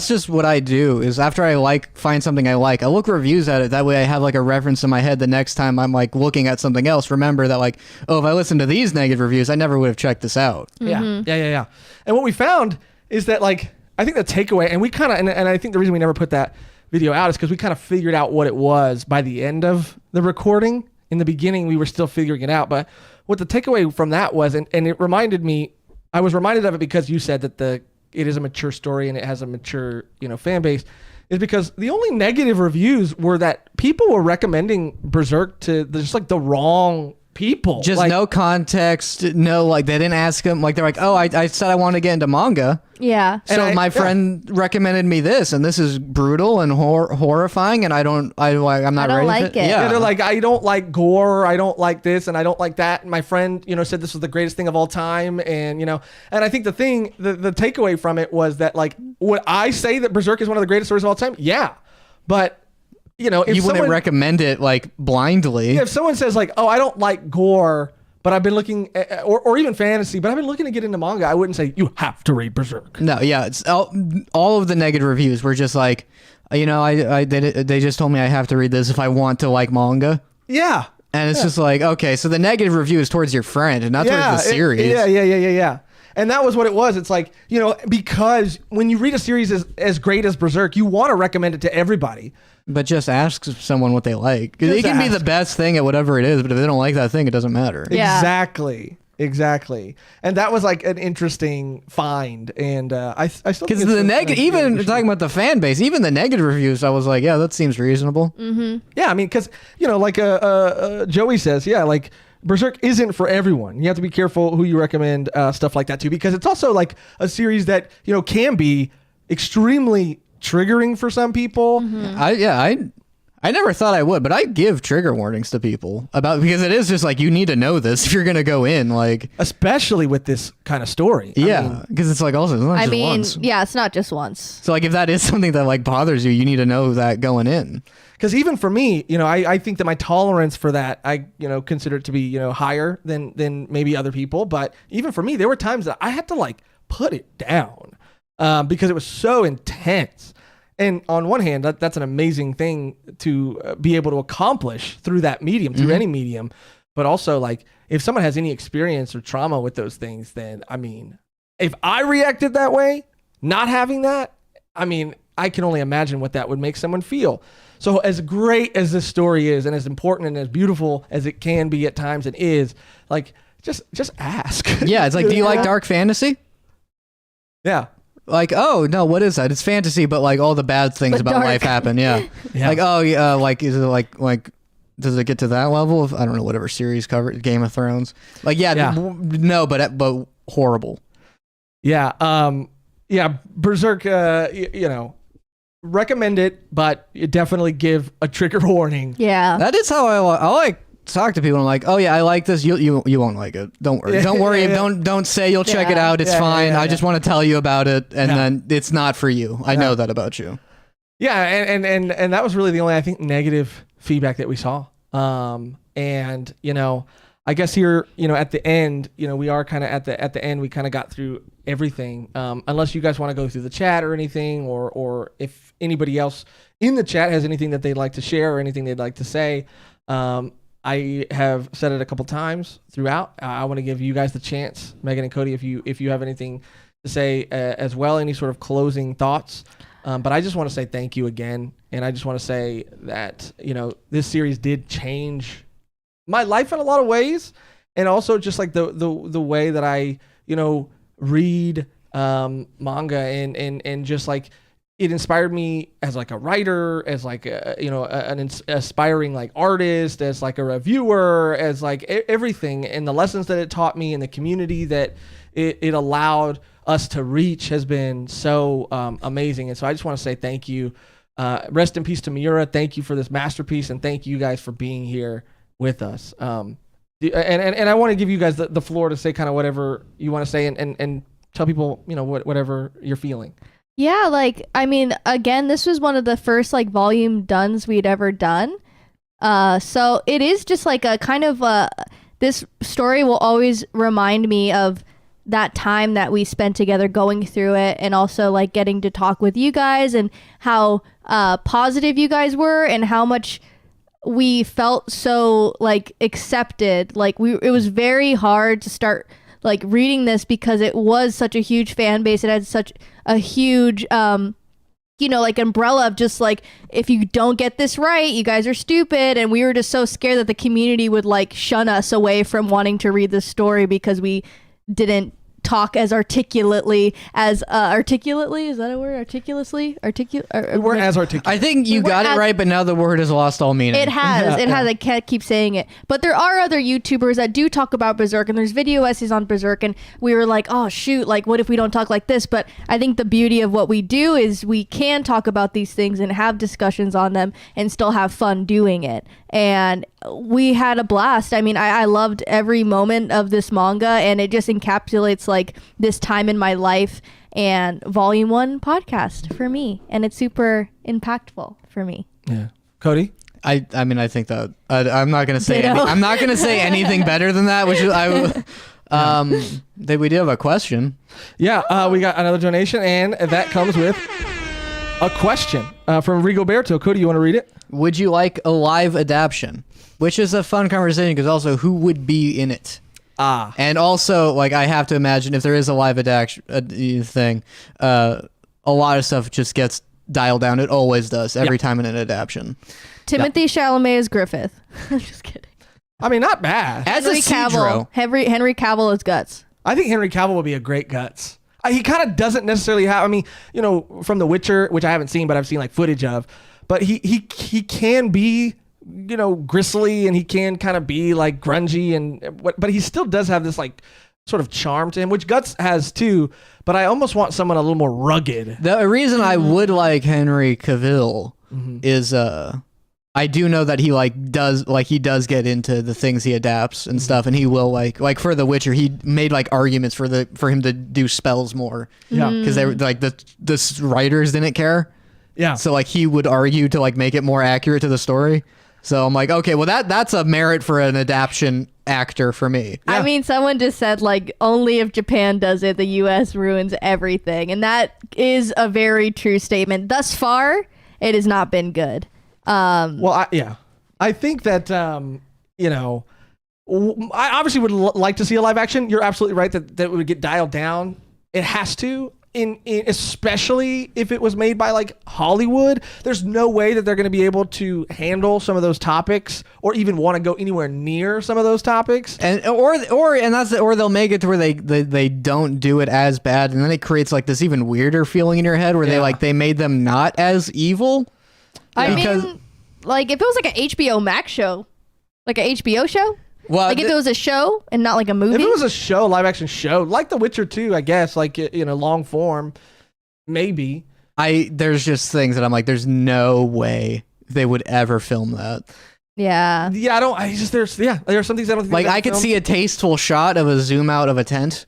just what I do is after I find something I like, I look reviews at it. That way I have like a reference in my head the next time I'm like looking at something else. Remember that like, if I listen to these negative reviews, I never would have checked this out. Mm-hmm. Yeah. And what we found is that like, I think the takeaway, and we kind of, and I think the reason we never put that video out is because we kind of figured out what it was by the end of the recording. In the beginning, we were still figuring it out. But what the takeaway from that was, and it reminded me, I was reminded of it because you said that it is a mature story and it has a mature, fan base, is because the only negative reviews were that people were recommending Berserk to just like the wrong people. Just like, no context. No, like they didn't ask them. Like they're like, I said I want to get into manga. Yeah. So my friend recommended me this, and this is brutal and horrifying, and I'm not ready like for it. Yeah, they're like, I don't like gore, I don't like this, and I don't like that. And my friend, said this was the greatest thing of all time, and and I think the takeaway from it was that like, would I say that Berserk is one of the greatest stories of all time? Yeah, but. If you wouldn't recommend it like blindly. If someone says like, I don't like gore, but I've been looking at, or even fantasy, but I've been looking to get into manga, I wouldn't say you have to read Berserk. No, yeah, it's all of the negative reviews were just like, You know, they just told me I have to read this if I want to like manga. Yeah. And it's just like, okay, so the negative review is towards your friend and not towards the series. Yeah. And that was what it was. It's like, you know, because when you read a series as great as Berserk, you want to recommend it to everybody. But just ask someone what they like. It can be the best thing at whatever it is, but if they don't like that thing, it doesn't matter. Yeah. Exactly. And that was like an interesting find. And I still because the negative, even talking about the fan base, even the negative reviews, I was like, yeah, that seems reasonable. Mm-hmm. Yeah, I mean, because, you know, like Joey says, yeah, like Berserk isn't for everyone. You have to be careful who you recommend stuff like that to, because it's also like a series that, you know, can be extremely triggering for some people. Mm-hmm. I never thought I would, but I give trigger warnings to people because it is just like, you need to know this if you're going to go in, like, especially with this kind of story. Yeah. Because it's like, also, it's not just once. Yeah, it's not just once. So like, if that is something that like bothers you, you need to know that going in. Because even for me, you know, I think that my tolerance for that, I, you know, consider it to be, you know, higher than maybe other people. But even for me, there were times that I had to like put it down because it was so intense. And on one hand, that's an amazing thing to be able to accomplish through that medium, through any medium. But also, like, if someone has any experience or trauma with those things, then, I mean, if I reacted that way, not having that, I mean, I can only imagine what that would make someone feel. So as great as this story is, and as important and as beautiful as it can be at times and is, like, just ask. Yeah, it's like, do you like dark fantasy? Yeah. Like, oh no, what is that? It's fantasy, but like all the bad things about life happen. Yeah. Like, oh yeah, like, is it like does it get to that level of, I don't know, whatever series covered, Game of Thrones? Like, no, but horrible. Yeah. Yeah. Berserk. You know, recommend it, but you definitely give a trigger warning. Yeah. That is how I like talk to people. I'm like, oh yeah, I like this. You won't like it. Don't worry. Don't worry. Don't say you'll check it out. It's fine. I just want to tell you about it, and then it's not for you. I know that about you. Yeah, and that was really the only, I think, negative feedback that we saw. And you know, I guess here, you know, at the end, you know, we are kind of at the end. We kind of got through everything. Unless you guys want to go through the chat or anything, or if anybody else in the chat has anything that they'd like to share or anything they'd like to say. I have said it a couple times throughout. I want to give you guys the chance, Megan and Cody, if you have anything to say as well, any sort of closing thoughts. But I just want to say thank you again, and I just want to say that, you know, this series did change my life in a lot of ways, and also just like the way that I, you know, read manga and just like, it inspired me as like a writer, as like a, you know, an aspiring like artist, as like a reviewer, as like everything, and the lessons that it taught me and the community that it allowed us to reach has been so amazing. And so I just want to say thank you. Rest in peace to Miura. Thank you for this masterpiece, and thank you guys for being here with us. And I want to give you guys the floor to say kind of whatever you want to say, and tell people, you know, whatever you're feeling. Yeah, like, I mean, again, this was one of the first like volume dones we'd ever done. So it is just like a kind of this story will always remind me of that time that we spent together going through it, and also like getting to talk with you guys and how positive you guys were and how much we felt so like accepted. Like it was very hard to start like reading this because it was such a huge fan base. It had such a huge, you know, like umbrella of just like, if you don't get this right, you guys are stupid. And we were just so scared that the community would like shun us away from wanting to read this story because we didn't talk as articulately as articulately, is that a word? Articulately? We weren't as articulate. I think you got it right, but now the word has lost all meaning. It has. I can't keep saying it. But there are other YouTubers that do talk about Berserk, and there's video essays on Berserk, and we were like, oh shoot, like what if we don't talk like this? But I think the beauty of what we do is we can talk about these things and have discussions on them and still have fun doing it. And we had a blast. I mean, I loved every moment of this manga, and it just encapsulates like this time in my life and volume 1 podcast for me, and it's super impactful for me. Yeah. Cody? I mean, I think that I'm not gonna say I'm not gonna say anything better than that, which is we do have a question. Yeah, we got another donation, and that comes with a question from Rigoberto. Cody, you want to read it? Would you like a live adaptation? Which is a fun conversation because also who would be in it? And also, like, I have to imagine if there is a live adaptation thing, a lot of stuff just gets dialed down. It always does every time in an adaptation. Timothy Chalamet is Griffith. I'm just kidding. I mean, not bad. As a Cavill, Henry Cavill is Guts. I think Henry Cavill would be a great Guts. He kind of doesn't necessarily have. I mean, you know, from The Witcher, which I haven't seen, but I've seen like footage of. But he can be, you know, gristly, and he can kind of be like grungy, but he still does have this like sort of charm to him, which Guts has too. But I almost want someone a little more rugged. The reason I would like Henry Cavill is I do know that he does get into the things he adapts and stuff, and he will like for The Witcher, he made like arguments for him to do spells more. Yeah, because they were like the writers didn't care. Yeah, so like he would argue to like make it more accurate to the story. So I'm like, okay, well that's a merit for an adaptation actor for me. Yeah. I mean, someone just said like only if Japan does it, the U.S. ruins everything, and that is a very true statement. Thus far, it has not been good. I think that you know, I obviously would like to see a live action. You're absolutely right that it would get dialed down. It has to, in especially if it was made by like Hollywood. There's no way that they're going to be able to handle some of those topics, or even want to go anywhere near some of those topics. And or they'll make it to where they don't do it as bad, and then it creates like this even weirder feeling in your head where they made them not as evil. I mean, like if it was like an HBO Max show, like an HBO show, well, like if it was a show and not like a movie. If it was a show, live action show, like The Witcher 2, I guess, like, you know, long form, maybe. There's just things that I'm like, there's no way they would ever film that. Yeah. Yeah, there's some things I don't think like I could see a tasteful shot of a zoom out of a tent.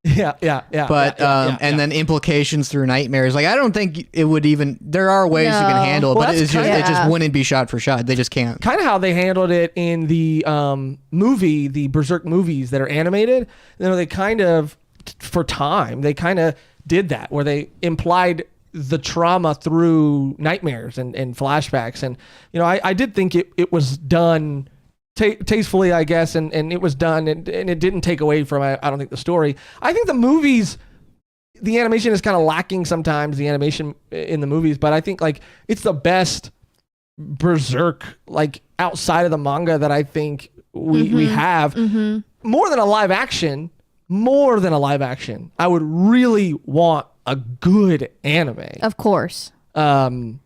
Yeah. But and then implications through nightmares. Like I don't think it would even. There are ways you can handle it, but it just wouldn't be shot for shot. They just can't. Kind of how they handled it in the movie, the Berserk movies that are animated. You know, they kind of they kind of did that where they implied the trauma through nightmares and flashbacks, and you know, I did think it was done tastefully, I guess, and it was done, and it didn't take away from, I don't think, the story. I think the movies, the animation is kind of lacking sometimes, the animation in the movies, but I think like it's the best Berserk like outside of the manga that I think we have. More than a live action, I would really want a good anime. Of course. It's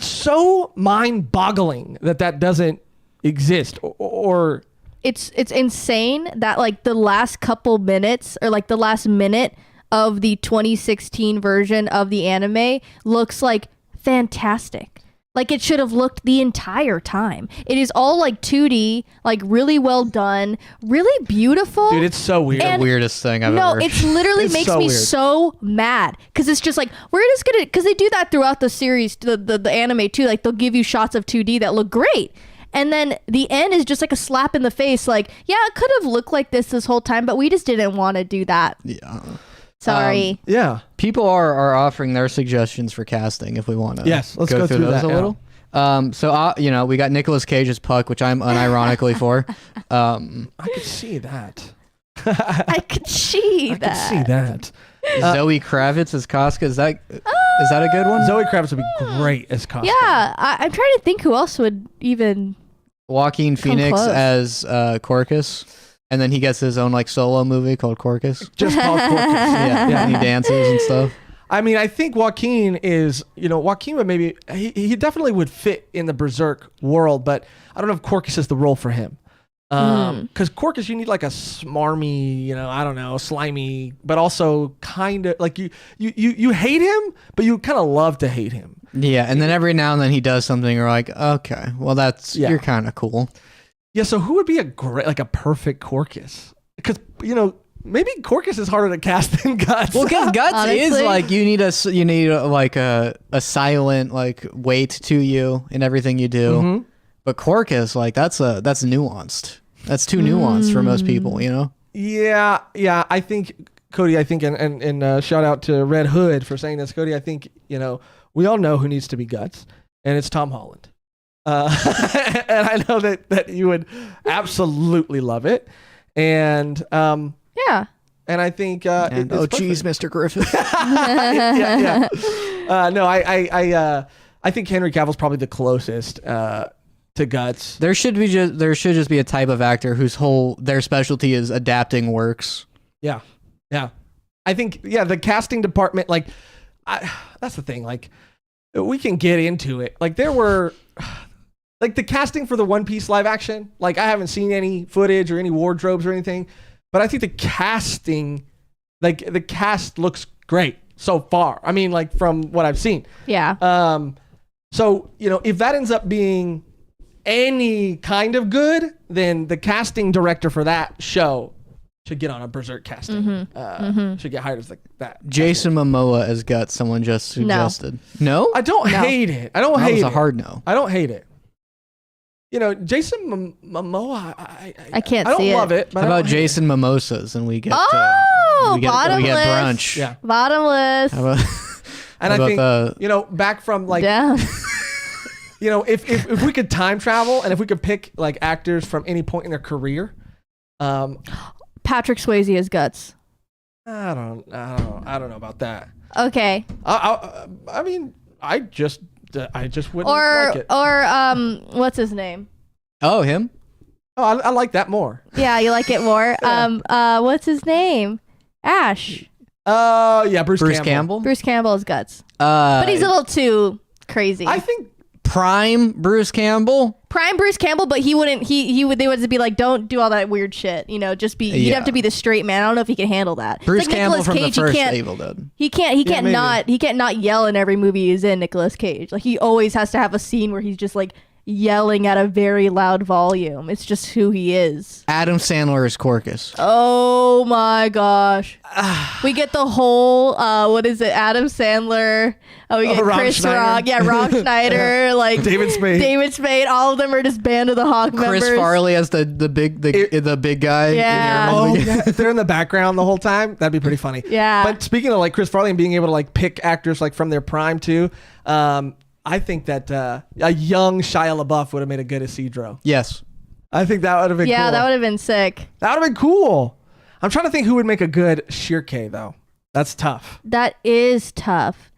so mind-boggling that doesn't exist, or it's insane that like the last couple minutes or like the last minute of the 2016 version of the anime looks like fantastic. Like it should have looked the entire time. It is all like 2D, like really well done, really beautiful. Dude, it's so weird. The weirdest thing I've ever. No, it's literally makes so me weird. So mad because it's just like we're just gonna, because they do that throughout the series, the anime too. Like they'll give you shots of 2D that look great, and then the end is just like a slap in the face. Like, yeah, it could have looked like this whole time, but we just didn't want to do that. Yeah. Sorry. Yeah. People are offering their suggestions for casting if we want to. Yes, let's go through those that a little. So you know, we got Nicolas Cage's Puck, which I'm unironically for. I could see that. I could see that. Zoe Kravitz as Casca. Is that a good one? Zoe Kravitz would be great as Casca. Yeah, I'm trying to think who else would even. Joaquin Phoenix as Corcus. And then he gets his own like solo movie called Corcus. Just called Corcus. Yeah. And he dances and stuff. I mean, I think Joaquin would maybe, he definitely would fit in the Berserk world, but I don't know if Corcus is the role for him. Because Corcus, you need like a smarmy, you know, I don't know, slimy, but also kind of like you hate him, but you kind of love to hate him. Yeah, and then every now and then he does something you're like, okay, well you're kind of cool. Yeah, so who would be a perfect Corcus? Because, you know, maybe Corcus is harder to cast than Guts. Well, because Guts is like you need a silent like weight to you in everything you do. But Corcus, like that's nuanced. That's too nuanced for most people, you know? Yeah. I think Cody, I think, and shout out to Red Hood for saying this. Cody, I think, we all know who needs to be Guts, and it's Tom Holland. And I know that you would absolutely love it. And yeah. And I think oh geez, Mr. Griffin. yeah. No, I think Henry Cavill's probably the closest to Guts. There should just be a type of actor whose their specialty is adapting works. Yeah. I think the casting department, like, that's the thing. Like, we can get into it. Like, there were like the casting for the One Piece live action. Like, I haven't seen any footage or any wardrobes or anything. But I think the casting, like the cast looks great so far. I mean, like from what I've seen. Yeah. So, if that ends up being any kind of good, then the casting director for that show should get on a Berserk casting. Should get hired as that. Jason Momoa as Guts, someone just suggested. No? I don't hate it. I don't that hate was it. a hard no. I don't hate it. Jason Momoa, I can't I don't see love it. But How about Jason Mimosas and we get bottomless. we get brunch. Yeah. Bottomless. How about, and how I think about back from like Down. if we could time travel and if we could pick like actors from any point in their career, Patrick Swayze as Guts. I don't know about that. Okay. I mean, I just wouldn't like it. Or what's his name? Oh, him? Oh, I like that more. Yeah, you like it more. What's his name? Ash. Oh, yeah, Bruce Campbell. Bruce Campbell is Guts. But he's a little too crazy. I think Prime Bruce Campbell. But he wouldn't. They would be like, don't do all that weird shit. Just be. You'd have to be the straight man. I don't know if he can handle that. Bruce like Campbell Nicolas from Cage, the first he can't, Evil Dead. He can't not yell in every movie he's in. Nicolas Cage. Like he always has to have a scene where he's just like yelling at a very loud volume. It's just who he is. Adam Sandler is Corcus. Oh my gosh. We get the whole what is it? Adam Sandler. We get Chris Rock. Yeah, Rob Schneider, like David Spade. All of them are just Band of the Hawk members. Chris Farley as the big guy. Yeah. Oh, yeah. If they're in the background the whole time, that'd be pretty funny. Yeah. But speaking of like Chris Farley and being able to like pick actors like from their prime too, I think that a young Shia LaBeouf would have made a good Isidro. Yes. I think that would have been cool. Yeah, that would have been sick. That would have been cool. I'm trying to think who would make a good Shirke though. That's tough. That is tough.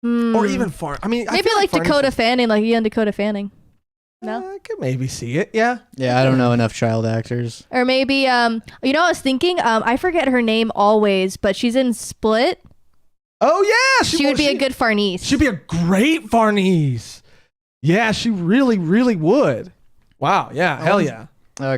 Or even Far. I mean, maybe like Dakota Fanning, like young Dakota Fanning. No, I could maybe see it. Yeah. Yeah, I don't know enough child actors. Or maybe I was thinking I forget her name always, but she's in Split. Oh yeah, she would be a good Farnese. She'd be a great Farnese. Yeah, she really, really would. Wow. Yeah. Hell yeah.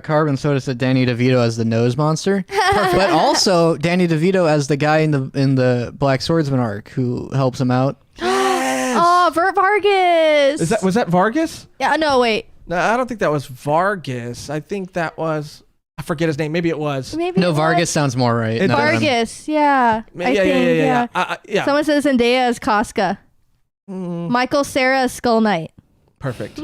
Carbon Soda said Danny DeVito as the nose monster, but also Danny DeVito as the guy in the Black Swordsman arc who helps him out. Yes. Oh, Vargas. Was that Vargas? Yeah. No, wait. No, I don't think that was Vargas. I think that was. I forget his name. Maybe it was. Vargas sounds more right. Vargas. Yeah. Yeah. Someone says Zendaya as Casca. Michael Cera as Skull Knight. Perfect.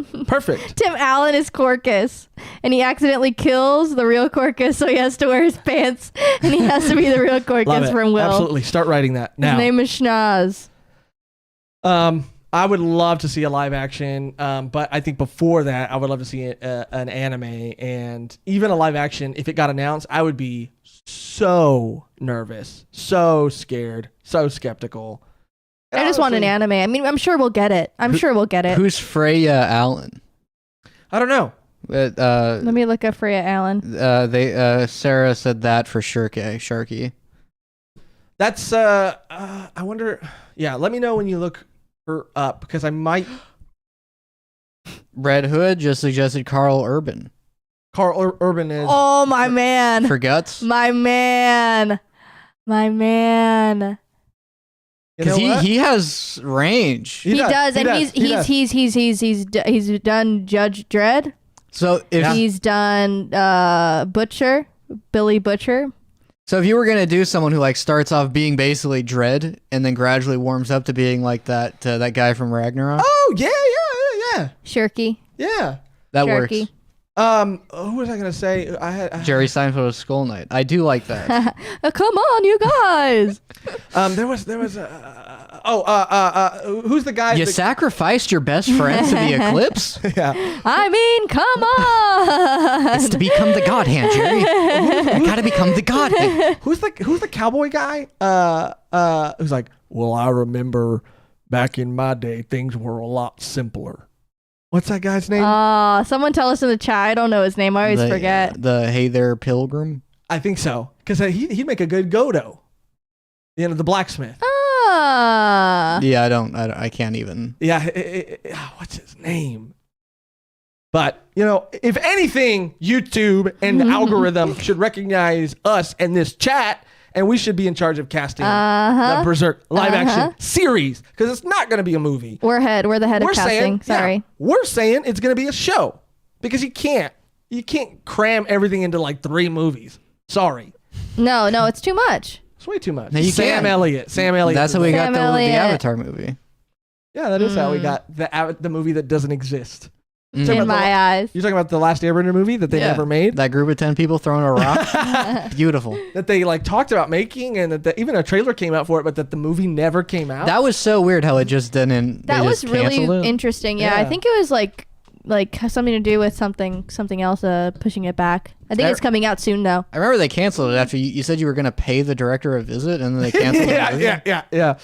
Tim Allen is Corcus, and he accidentally kills the real Corcus, so he has to wear his pants, and he has to be the real Corcus from Will. Absolutely. Start writing that now. His name is Schnoz. I would love to see a live action, but I think before that, I would love to see an anime, and even a live action. If it got announced, I would be so nervous, so scared, so skeptical. I just want an anime. I mean, I'm sure we'll get it. Who's Freya Allen? I don't know. Let me look up Freya Allen. Sarah said that for Sharky. That's I wonder. Yeah, let me know when you look her up because I might. Red Hood just suggested Carl Urban. Carl Urban is. Oh my man. For Guts. My man. Because he has range. He does, and he's done Judge Dredd. So if he's done Billy Butcher. So if you were gonna do someone who like starts off being basically Dredd and then gradually warms up to being like that guy from Ragnarok. Oh yeah. Shirky. Yeah. That Sharky. Who was I gonna say? I had Jerry Seinfeld's Skull Knight. I do like that. Come on, you guys. There was who's the guy? You sacrificed your best friend to the eclipse? Yeah. I mean, come on. It's to become the God Hand, Jerry. I gotta become the God Hand. Who's the cowboy guy? Who's like, well, I remember back in my day, things were a lot simpler. What's that guy's name? Someone tell us in the chat. I don't know his name. I always forget. The Hey There Pilgrim? I think so. Because he'd make a good Godo. The blacksmith. Yeah, I can't even. Yeah, what's his name? But, if anything, YouTube and the algorithm should recognize us and this chat, and we should be in charge of casting the Berserk live action series, because it's not going to be a movie. We're the head of casting. Sorry. Yeah, we're saying it's going to be a show, because you can't cram everything into like 3 movies. Sorry. No, it's too much. It's way too much. No, Sam Elliott. That's how we got the Avatar movie. Yeah, that is how we got the movie that doesn't exist. In my eyes. You're talking about the Last Airbender movie that they never made? That group of 10 people throwing a rock? Beautiful. That they talked about making, and that even a trailer came out for it, but that the movie never came out. That was so weird how it just didn't. That was really interesting. Yeah, I think it was like something to do with something else pushing it back. I think it's coming out soon though. I remember they canceled it after you said you were going to pay the director a visit, and then they canceled it.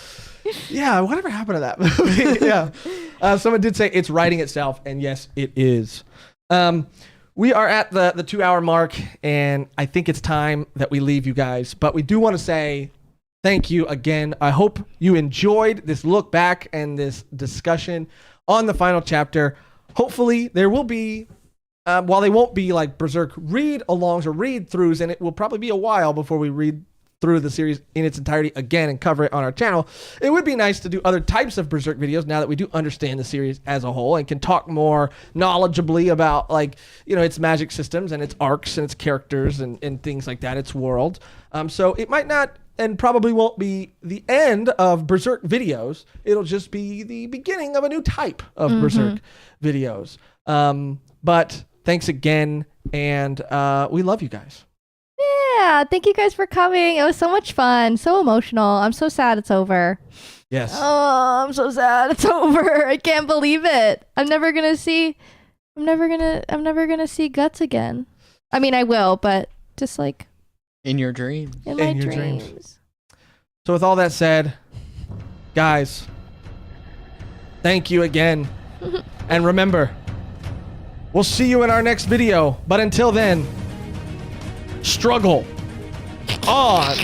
Yeah, whatever happened to that movie? Yeah. Someone did say it's writing itself, and yes, it is. We are at the 2-hour mark, and I think it's time that we leave you guys. But we do want to say thank you again. I hope you enjoyed this look back and this discussion on the final chapter. Hopefully, there will be, while they won't be like Berserk read-alongs or read-throughs, and it will probably be a while before we read through the series in its entirety again and cover it on our channel. It would be nice to do other types of Berserk videos now that we do understand the series as a whole and can talk more knowledgeably about its magic systems and its arcs and its characters and things like that, its world. So it might not and probably won't be the end of Berserk videos. It'll just be the beginning of a new type of Berserk videos. But thanks again, and we love you guys. Yeah, thank you guys for coming. It was so much fun, so emotional. I'm so sad it's over. Yes. Oh, I'm so sad it's over. I can't believe it. I'm never gonna see Guts again. I mean, I will, but just like in your dreams. In my dreams. So with all that said, guys, thank you again. And remember, we'll see you in our next video. But until then, struggle on.